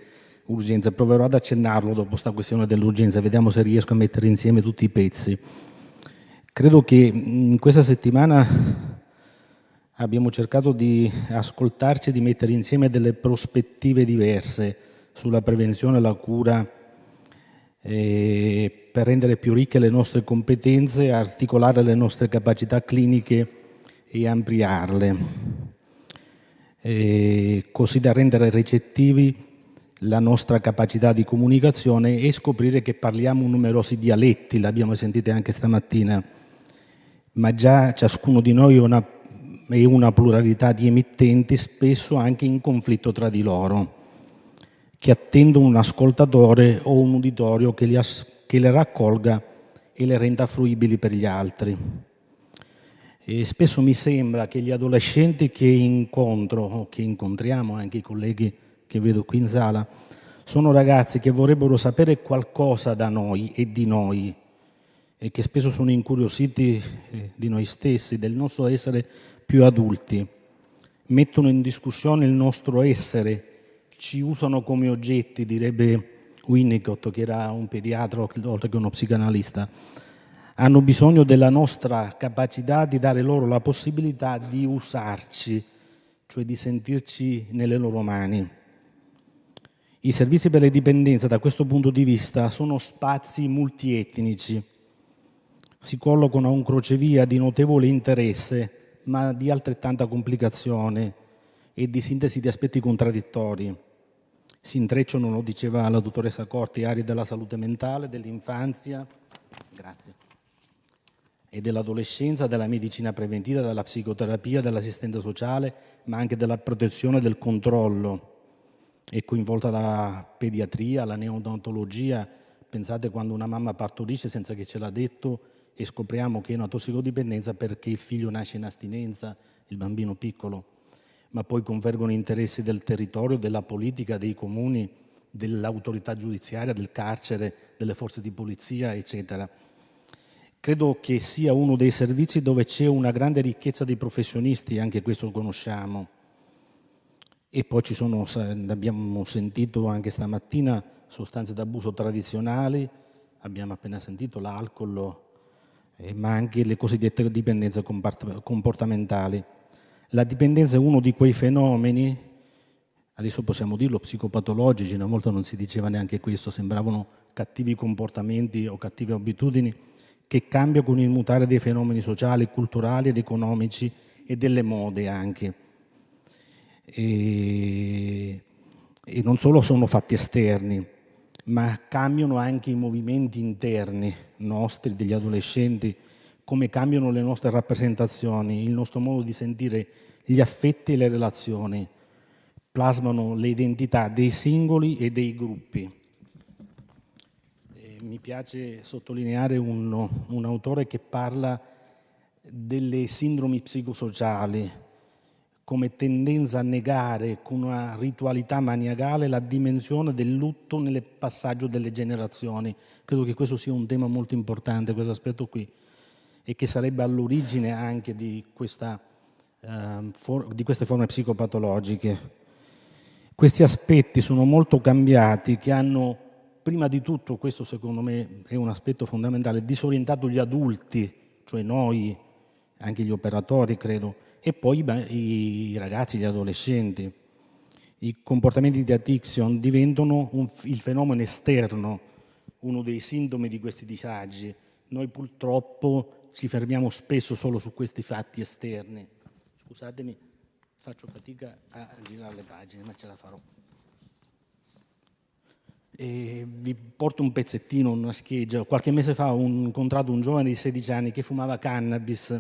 urgenze. Proverò ad accennarlo dopo questa questione dell'urgenza, vediamo se riesco a mettere insieme tutti i pezzi. Credo che in questa settimana abbiamo cercato di ascoltarci e di mettere insieme delle prospettive diverse sulla prevenzione e la cura per rendere più ricche le nostre competenze, articolare le nostre capacità cliniche e ampliarle, così da rendere recettivi la nostra capacità di comunicazione e scoprire che parliamo numerosi dialetti, l'abbiamo sentito anche stamattina, ma già ciascuno di noi è una pluralità di emittenti, spesso anche in conflitto tra di loro, che attendono un ascoltatore o un uditorio che le raccolga e le renda fruibili per gli altri. E spesso mi sembra che gli adolescenti che incontro, o che incontriamo, anche i colleghi che vedo qui in sala, sono ragazzi che vorrebbero sapere qualcosa da noi e di noi e che spesso sono incuriositi di noi stessi, del nostro essere più adulti, mettono in discussione il nostro essere, ci usano come oggetti, direbbe Winnicott, che era un pediatra oltre che uno psicanalista. Hanno bisogno della nostra capacità di dare loro la possibilità di usarci, cioè di sentirci nelle loro mani. I servizi per le dipendenze da questo punto di vista sono spazi multietnici, si collocano a un crocevia di notevole interesse, ma di altrettanta complicazione e di sintesi di aspetti contraddittori. Si intrecciano, lo diceva la dottoressa Corti, aree della salute mentale, dell'infanzia, e dell'adolescenza, della medicina preventiva, della psicoterapia, dell'assistenza sociale, ma anche della protezione e del controllo. È coinvolta la pediatria, la neonatologia. Pensate quando una mamma partorisce senza che ce l'ha detto e scopriamo che è una tossicodipendenza perché il figlio nasce in astinenza, il bambino piccolo. Ma poi convergono interessi del territorio, della politica, dei comuni, dell'autorità giudiziaria, del carcere, delle forze di polizia, eccetera. Credo che sia uno dei servizi dove c'è una grande ricchezza di professionisti, anche questo lo conosciamo. E poi ci sono, abbiamo sentito anche stamattina, sostanze d'abuso tradizionali, abbiamo appena sentito l'alcol, ma anche le cosiddette dipendenze comportamentali. La dipendenza è uno di quei fenomeni, adesso possiamo dirlo, psicopatologici, una volta non si diceva neanche questo, sembravano cattivi comportamenti o cattive abitudini, che cambia con il mutare dei fenomeni sociali, culturali ed economici e delle mode anche. E non solo sono fatti esterni, ma cambiano anche i movimenti interni nostri, degli adolescenti, come cambiano le nostre rappresentazioni, il nostro modo di sentire gli affetti e le relazioni, plasmano le identità dei singoli e dei gruppi. Mi piace sottolineare un autore che parla delle sindromi psicosociali come tendenza a negare con una ritualità maniacale la dimensione del lutto nel passaggio delle generazioni. Credo che questo sia un tema molto importante, questo aspetto qui. e che sarebbe all'origine anche di queste forme psicopatologiche. Questi aspetti sono molto cambiati, che hanno, prima di tutto, questo secondo me è un aspetto fondamentale, disorientato gli adulti, cioè noi, anche gli operatori credo, e poi i ragazzi, gli adolescenti. I comportamenti di addiction diventano il fenomeno esterno, uno dei sintomi di questi disagi. Noi purtroppo ci fermiamo spesso solo su questi fatti esterni. Scusatemi, faccio fatica a girare le pagine, ma ce la farò. E vi porto un pezzettino, una scheggia. Qualche mese fa ho incontrato un giovane di 16 anni che fumava cannabis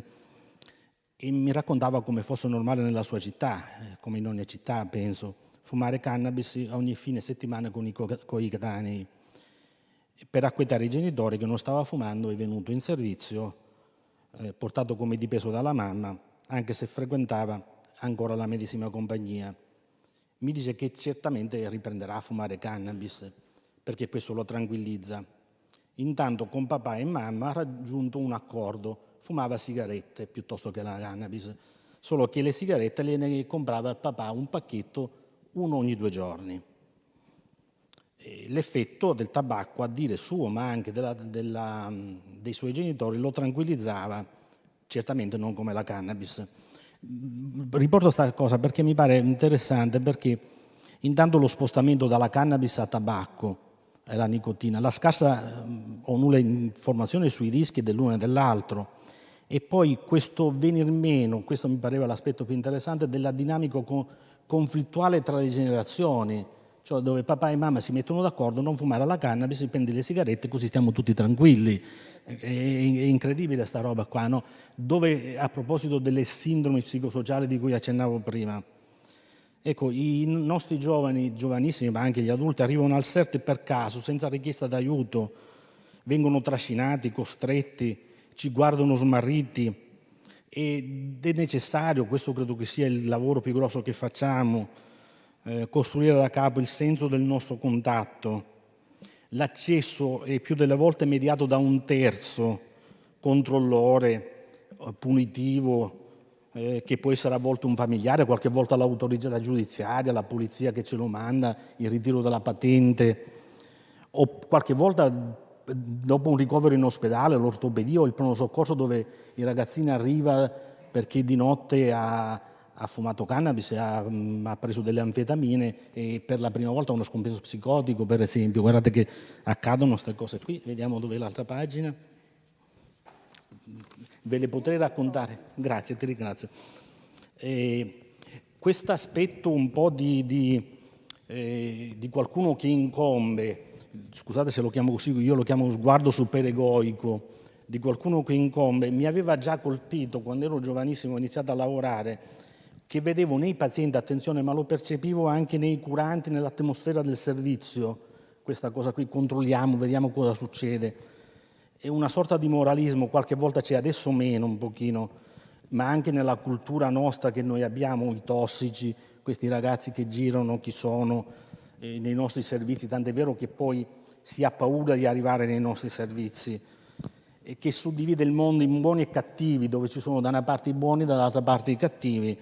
e mi raccontava come fosse normale nella sua città, come in ogni città penso, fumare cannabis ogni fine settimana con i coetanei. Per acquietare i genitori che non stava fumando è venuto in servizio, portato come dipeso dalla mamma, anche se frequentava ancora la medesima compagnia. Mi dice che certamente riprenderà a fumare cannabis perché questo lo tranquillizza. Intanto con papà e mamma ha raggiunto un accordo, fumava sigarette piuttosto che la cannabis, solo che le sigarette le comprava il papà un pacchetto, uno ogni 2 giorni. L'effetto del tabacco, a dire suo ma anche dei suoi genitori, lo tranquillizzava, certamente non come la cannabis. Riporto questa cosa perché mi pare interessante, perché intanto lo spostamento dalla cannabis a tabacco e alla nicotina, la scarsa o nulla informazione sui rischi dell'uno e dell'altro, e poi questo venir meno, questo mi pareva l'aspetto più interessante, della dinamica conflittuale tra le generazioni, cioè dove papà e mamma si mettono d'accordo, non fumare la cannabis, si prende le sigarette, così stiamo tutti tranquilli. È incredibile sta roba qua, no? Dove, a proposito delle sindromi psicosociali di cui accennavo prima, ecco, i nostri giovani, giovanissimi, ma anche gli adulti, arrivano al CERT per caso, senza richiesta d'aiuto, vengono trascinati, costretti, ci guardano smarriti, ed è necessario, questo credo che sia il lavoro più grosso che facciamo, costruire da capo il senso del nostro contatto. L'accesso è più delle volte mediato da un terzo, controllore, punitivo, che può essere a volte un familiare, qualche volta l'autorità giudiziaria, la polizia che ce lo manda, il ritiro della patente, o qualche volta dopo un ricovero in ospedale, l'ortopedia o il pronto soccorso, dove il ragazzino arriva perché di notte ha fumato cannabis, ha preso delle anfetamine e per la prima volta uno scompenso psicotico, per esempio. Guardate che accadono queste cose qui. Vediamo dov'è l'altra pagina. Ve le potrei raccontare. Grazie, ti ringrazio. Questo aspetto un po' di qualcuno che incombe, scusate se lo chiamo così, io lo chiamo sguardo superegoico, di qualcuno che incombe, mi aveva già colpito quando ero giovanissimo, ho iniziato a lavorare, che vedevo nei pazienti, attenzione, ma lo percepivo anche nei curanti, nell'atmosfera del servizio, questa cosa qui, controlliamo, vediamo cosa succede. È una sorta di moralismo, qualche volta c'è, adesso meno un pochino, ma anche nella cultura nostra che noi abbiamo, i tossici, questi ragazzi che girano, chi sono, nei nostri servizi, tant'è vero che poi si ha paura di arrivare nei nostri servizi, e che suddivide il mondo in buoni e cattivi, dove ci sono da una parte i buoni e dall'altra parte i cattivi,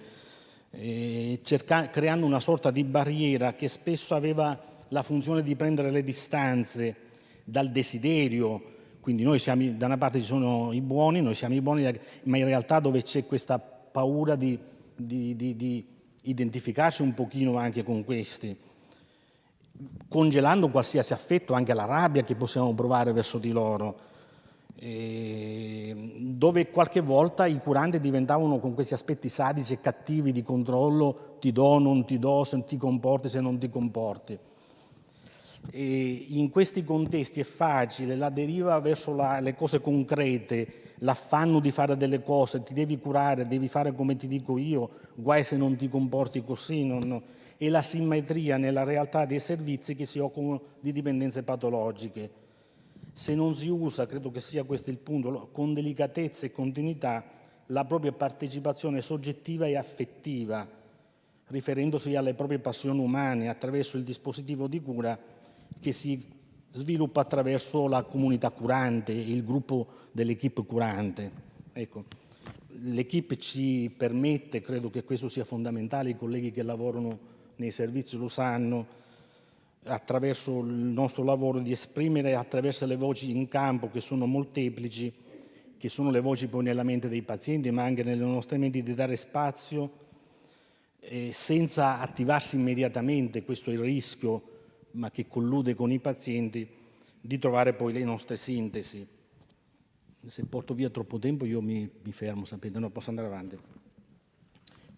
creando una sorta di barriera che spesso aveva la funzione di prendere le distanze dal desiderio. Quindi noi siamo, da una parte ci sono i buoni, noi siamo i buoni, ma in realtà dove c'è questa paura di identificarsi un pochino anche con questi, congelando qualsiasi affetto, anche la rabbia che possiamo provare verso di loro, dove qualche volta i curanti diventavano, con questi aspetti sadici e cattivi di controllo, ti do, non ti do, se ti comporti, se non ti comporti. E in questi contesti è facile la deriva verso le cose concrete, l'affanno di fare delle cose, ti devi curare, devi fare come ti dico io, guai se non ti comporti così, e la simmetria nella realtà dei servizi che si occupano di dipendenze patologiche. Se non si usa, credo che sia questo il punto, con delicatezza e continuità, la propria partecipazione soggettiva e affettiva, riferendosi alle proprie passioni umane attraverso il dispositivo di cura che si sviluppa attraverso la comunità curante, il gruppo dell'equipe curante. Ecco, l'equipe ci permette, credo che questo sia fondamentale, i colleghi che lavorano nei servizi lo sanno, attraverso il nostro lavoro, di esprimere attraverso le voci in campo, che sono molteplici, che sono le voci poi nella mente dei pazienti, ma anche nelle nostre menti, di dare spazio senza attivarsi immediatamente, questo è il rischio, ma che collude con i pazienti, di trovare poi le nostre sintesi. Se porto via troppo tempo io mi fermo, sapete, non posso andare avanti.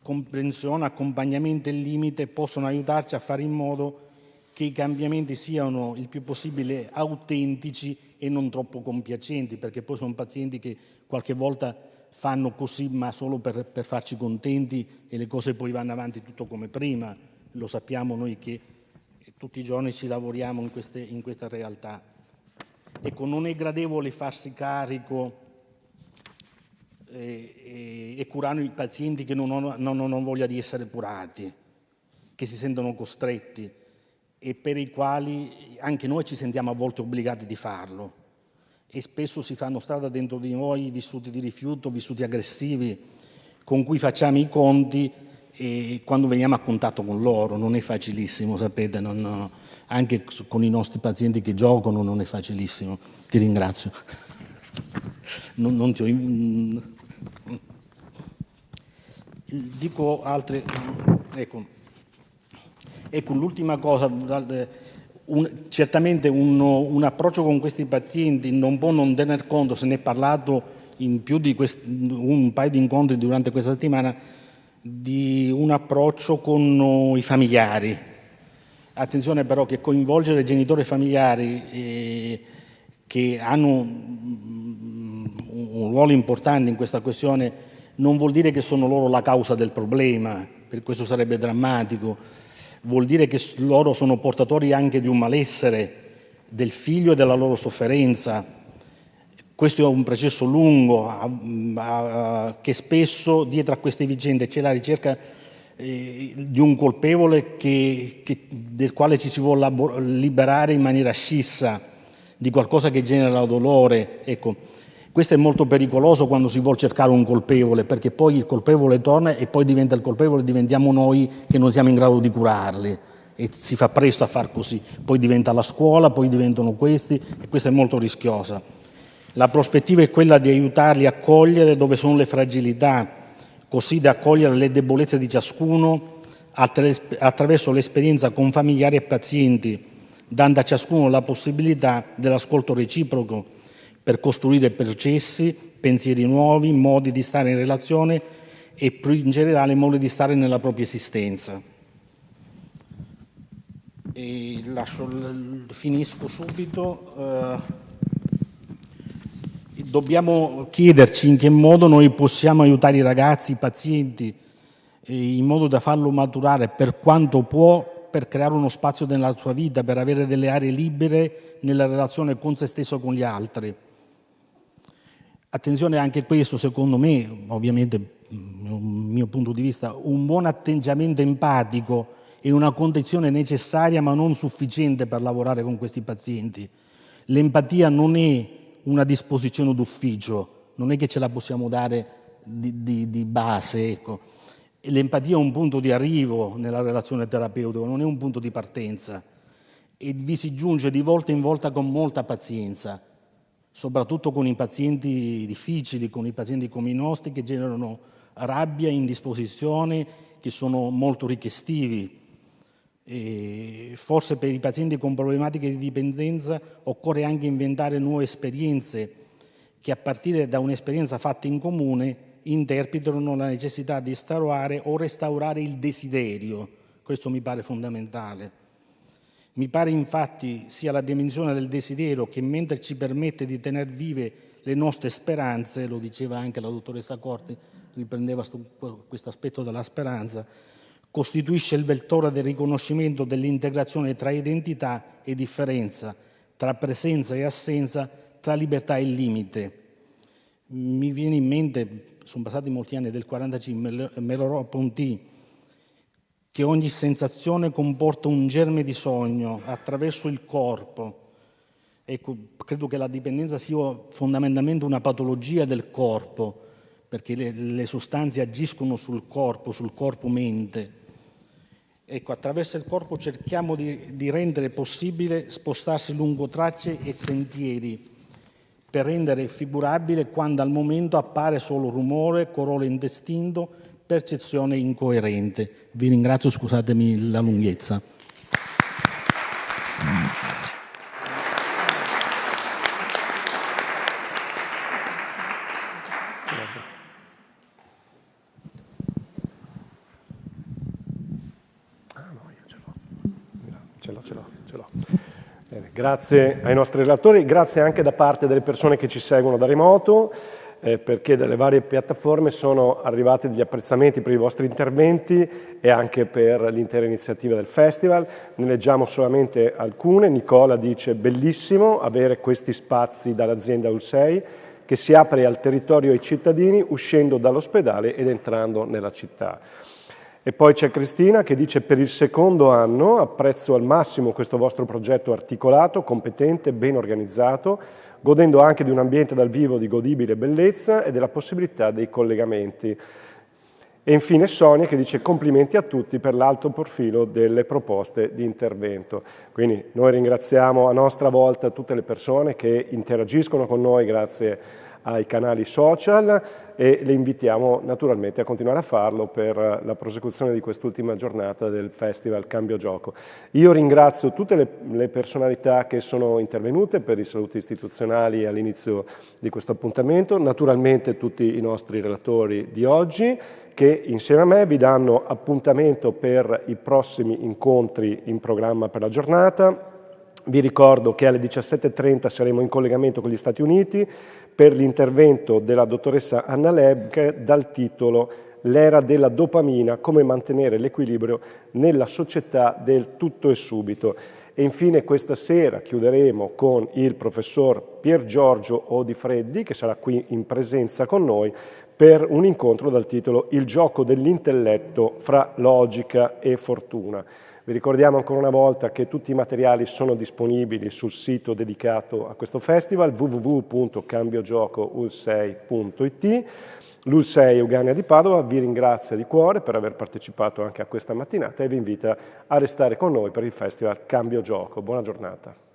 Comprensione, accompagnamento e limite possono aiutarci a fare in modo che i cambiamenti siano il più possibile autentici e non troppo compiacenti, perché poi sono pazienti che qualche volta fanno così ma solo per farci contenti e le cose poi vanno avanti tutto come prima. Lo sappiamo noi che tutti i giorni ci lavoriamo in questa realtà. Ecco, non è gradevole farsi carico e curare i pazienti che non hanno voglia di essere curati, che si sentono costretti e per i quali anche noi ci sentiamo a volte obbligati di farlo. E spesso si fanno strada dentro di noi vissuti di rifiuto, vissuti aggressivi, con cui facciamo i conti e quando veniamo a contatto con loro. Non è facilissimo, sapete, anche con i nostri pazienti che giocano non è facilissimo. Ti ringrazio. Non ti ho... Dico altre... Ecco, l'ultima cosa, certamente un approccio con questi pazienti non può non tener conto, se ne è parlato in più di un paio di incontri durante questa settimana, di un approccio con i familiari. Attenzione però che coinvolgere genitori e familiari che hanno un ruolo importante in questa questione non vuol dire che sono loro la causa del problema, per questo sarebbe drammatico. Vuol dire che loro sono portatori anche di un malessere del figlio e della loro sofferenza. Questo è un processo lungo che spesso dietro a queste vicende c'è la ricerca di un colpevole del quale ci si vuole liberare in maniera scissa, di qualcosa che genera dolore. Ecco, questo è molto pericoloso quando si vuole cercare un colpevole, perché poi il colpevole torna e poi diventa il colpevole, diventiamo noi che non siamo in grado di curarli e si fa presto a far così. Poi diventa la scuola, poi diventano questi e questa è molto rischiosa. La prospettiva è quella di aiutarli a cogliere dove sono le fragilità, così da accogliere le debolezze di ciascuno attraverso l'esperienza con familiari e pazienti, dando a ciascuno la possibilità dell'ascolto reciproco per costruire processi, pensieri nuovi, modi di stare in relazione e più in generale modi di stare nella propria esistenza. E finisco subito. Dobbiamo chiederci in che modo noi possiamo aiutare i ragazzi, i pazienti, in modo da farlo maturare per quanto può, per creare uno spazio nella sua vita, per avere delle aree libere nella relazione con se stesso e con gli altri. Attenzione anche questo, secondo me, ovviamente dal mio punto di vista, un buon atteggiamento empatico è una condizione necessaria ma non sufficiente per lavorare con questi pazienti. L'empatia non è una disposizione d'ufficio, non è che ce la possiamo dare di base. Ecco. L'empatia è un punto di arrivo nella relazione terapeutica, non è un punto di partenza e vi si giunge di volta in volta con molta pazienza, soprattutto con i pazienti difficili, con i pazienti come i nostri che generano rabbia, indisposizione, che sono molto richiestivi. E forse per i pazienti con problematiche di dipendenza occorre anche inventare nuove esperienze che a partire da un'esperienza fatta in comune interpretano la necessità di instaurare o restaurare il desiderio. Questo mi pare fondamentale. Mi pare infatti sia la dimensione del desiderio che, mentre ci permette di tenere vive le nostre speranze, lo diceva anche la dottoressa Corti, riprendeva questo aspetto della speranza, costituisce il vettore del riconoscimento dell'integrazione tra identità e differenza, tra presenza e assenza, tra libertà e limite. Mi viene in mente, sono passati molti anni, del 1945, Merleau-Ponty, che ogni sensazione comporta un germe di sogno attraverso il corpo. Ecco, credo che la dipendenza sia fondamentalmente una patologia del corpo, perché le sostanze agiscono sul corpo-mente. Ecco, attraverso il corpo cerchiamo di rendere possibile spostarsi lungo tracce e sentieri, per rendere figurabile quando al momento appare solo rumore, colore indistinto, percezione incoerente. Vi ringrazio, scusatemi la lunghezza. Ce l'ho. Bene, grazie ai nostri relatori, grazie anche da parte delle persone che ci seguono da remoto, perché dalle varie piattaforme sono arrivati degli apprezzamenti per i vostri interventi e anche per l'intera iniziativa del festival. Ne leggiamo solamente alcune. Nicola dice: bellissimo avere questi spazi dall'azienda UL6 che si apre al territorio e ai cittadini uscendo dall'ospedale ed entrando nella città. E poi c'è Cristina che dice: per il secondo anno apprezzo al massimo questo vostro progetto articolato, competente, ben organizzato, godendo anche di un ambiente dal vivo di godibile bellezza e della possibilità dei collegamenti. E infine Sonia che dice: complimenti a tutti per l'alto profilo delle proposte di intervento. Quindi noi ringraziamo a nostra volta tutte le persone che interagiscono con noi grazie ai canali social e le invitiamo naturalmente a continuare a farlo per la prosecuzione di quest'ultima giornata del Festival Cambio Gioco. Io ringrazio tutte le personalità che sono intervenute per i saluti istituzionali all'inizio di questo appuntamento, naturalmente tutti i nostri relatori di oggi che insieme a me vi danno appuntamento per i prossimi incontri in programma per la giornata. Vi ricordo che alle 17:30 saremo in collegamento con gli Stati Uniti per l'intervento della dottoressa Anna Lebke dal titolo L'era della dopamina, come mantenere l'equilibrio nella società del tutto e subito. E infine questa sera chiuderemo con il professor Pier Giorgio Odifreddi, che sarà qui in presenza con noi, per un incontro dal titolo Il gioco dell'intelletto fra logica e fortuna. Vi ricordiamo ancora una volta che tutti i materiali sono disponibili sul sito dedicato a questo festival www.cambiogiocoul6.it. L'UL6 Eugenia di Padova vi ringrazia di cuore per aver partecipato anche a questa mattinata e vi invita a restare con noi per il Festival Cambio Gioco. Buona giornata.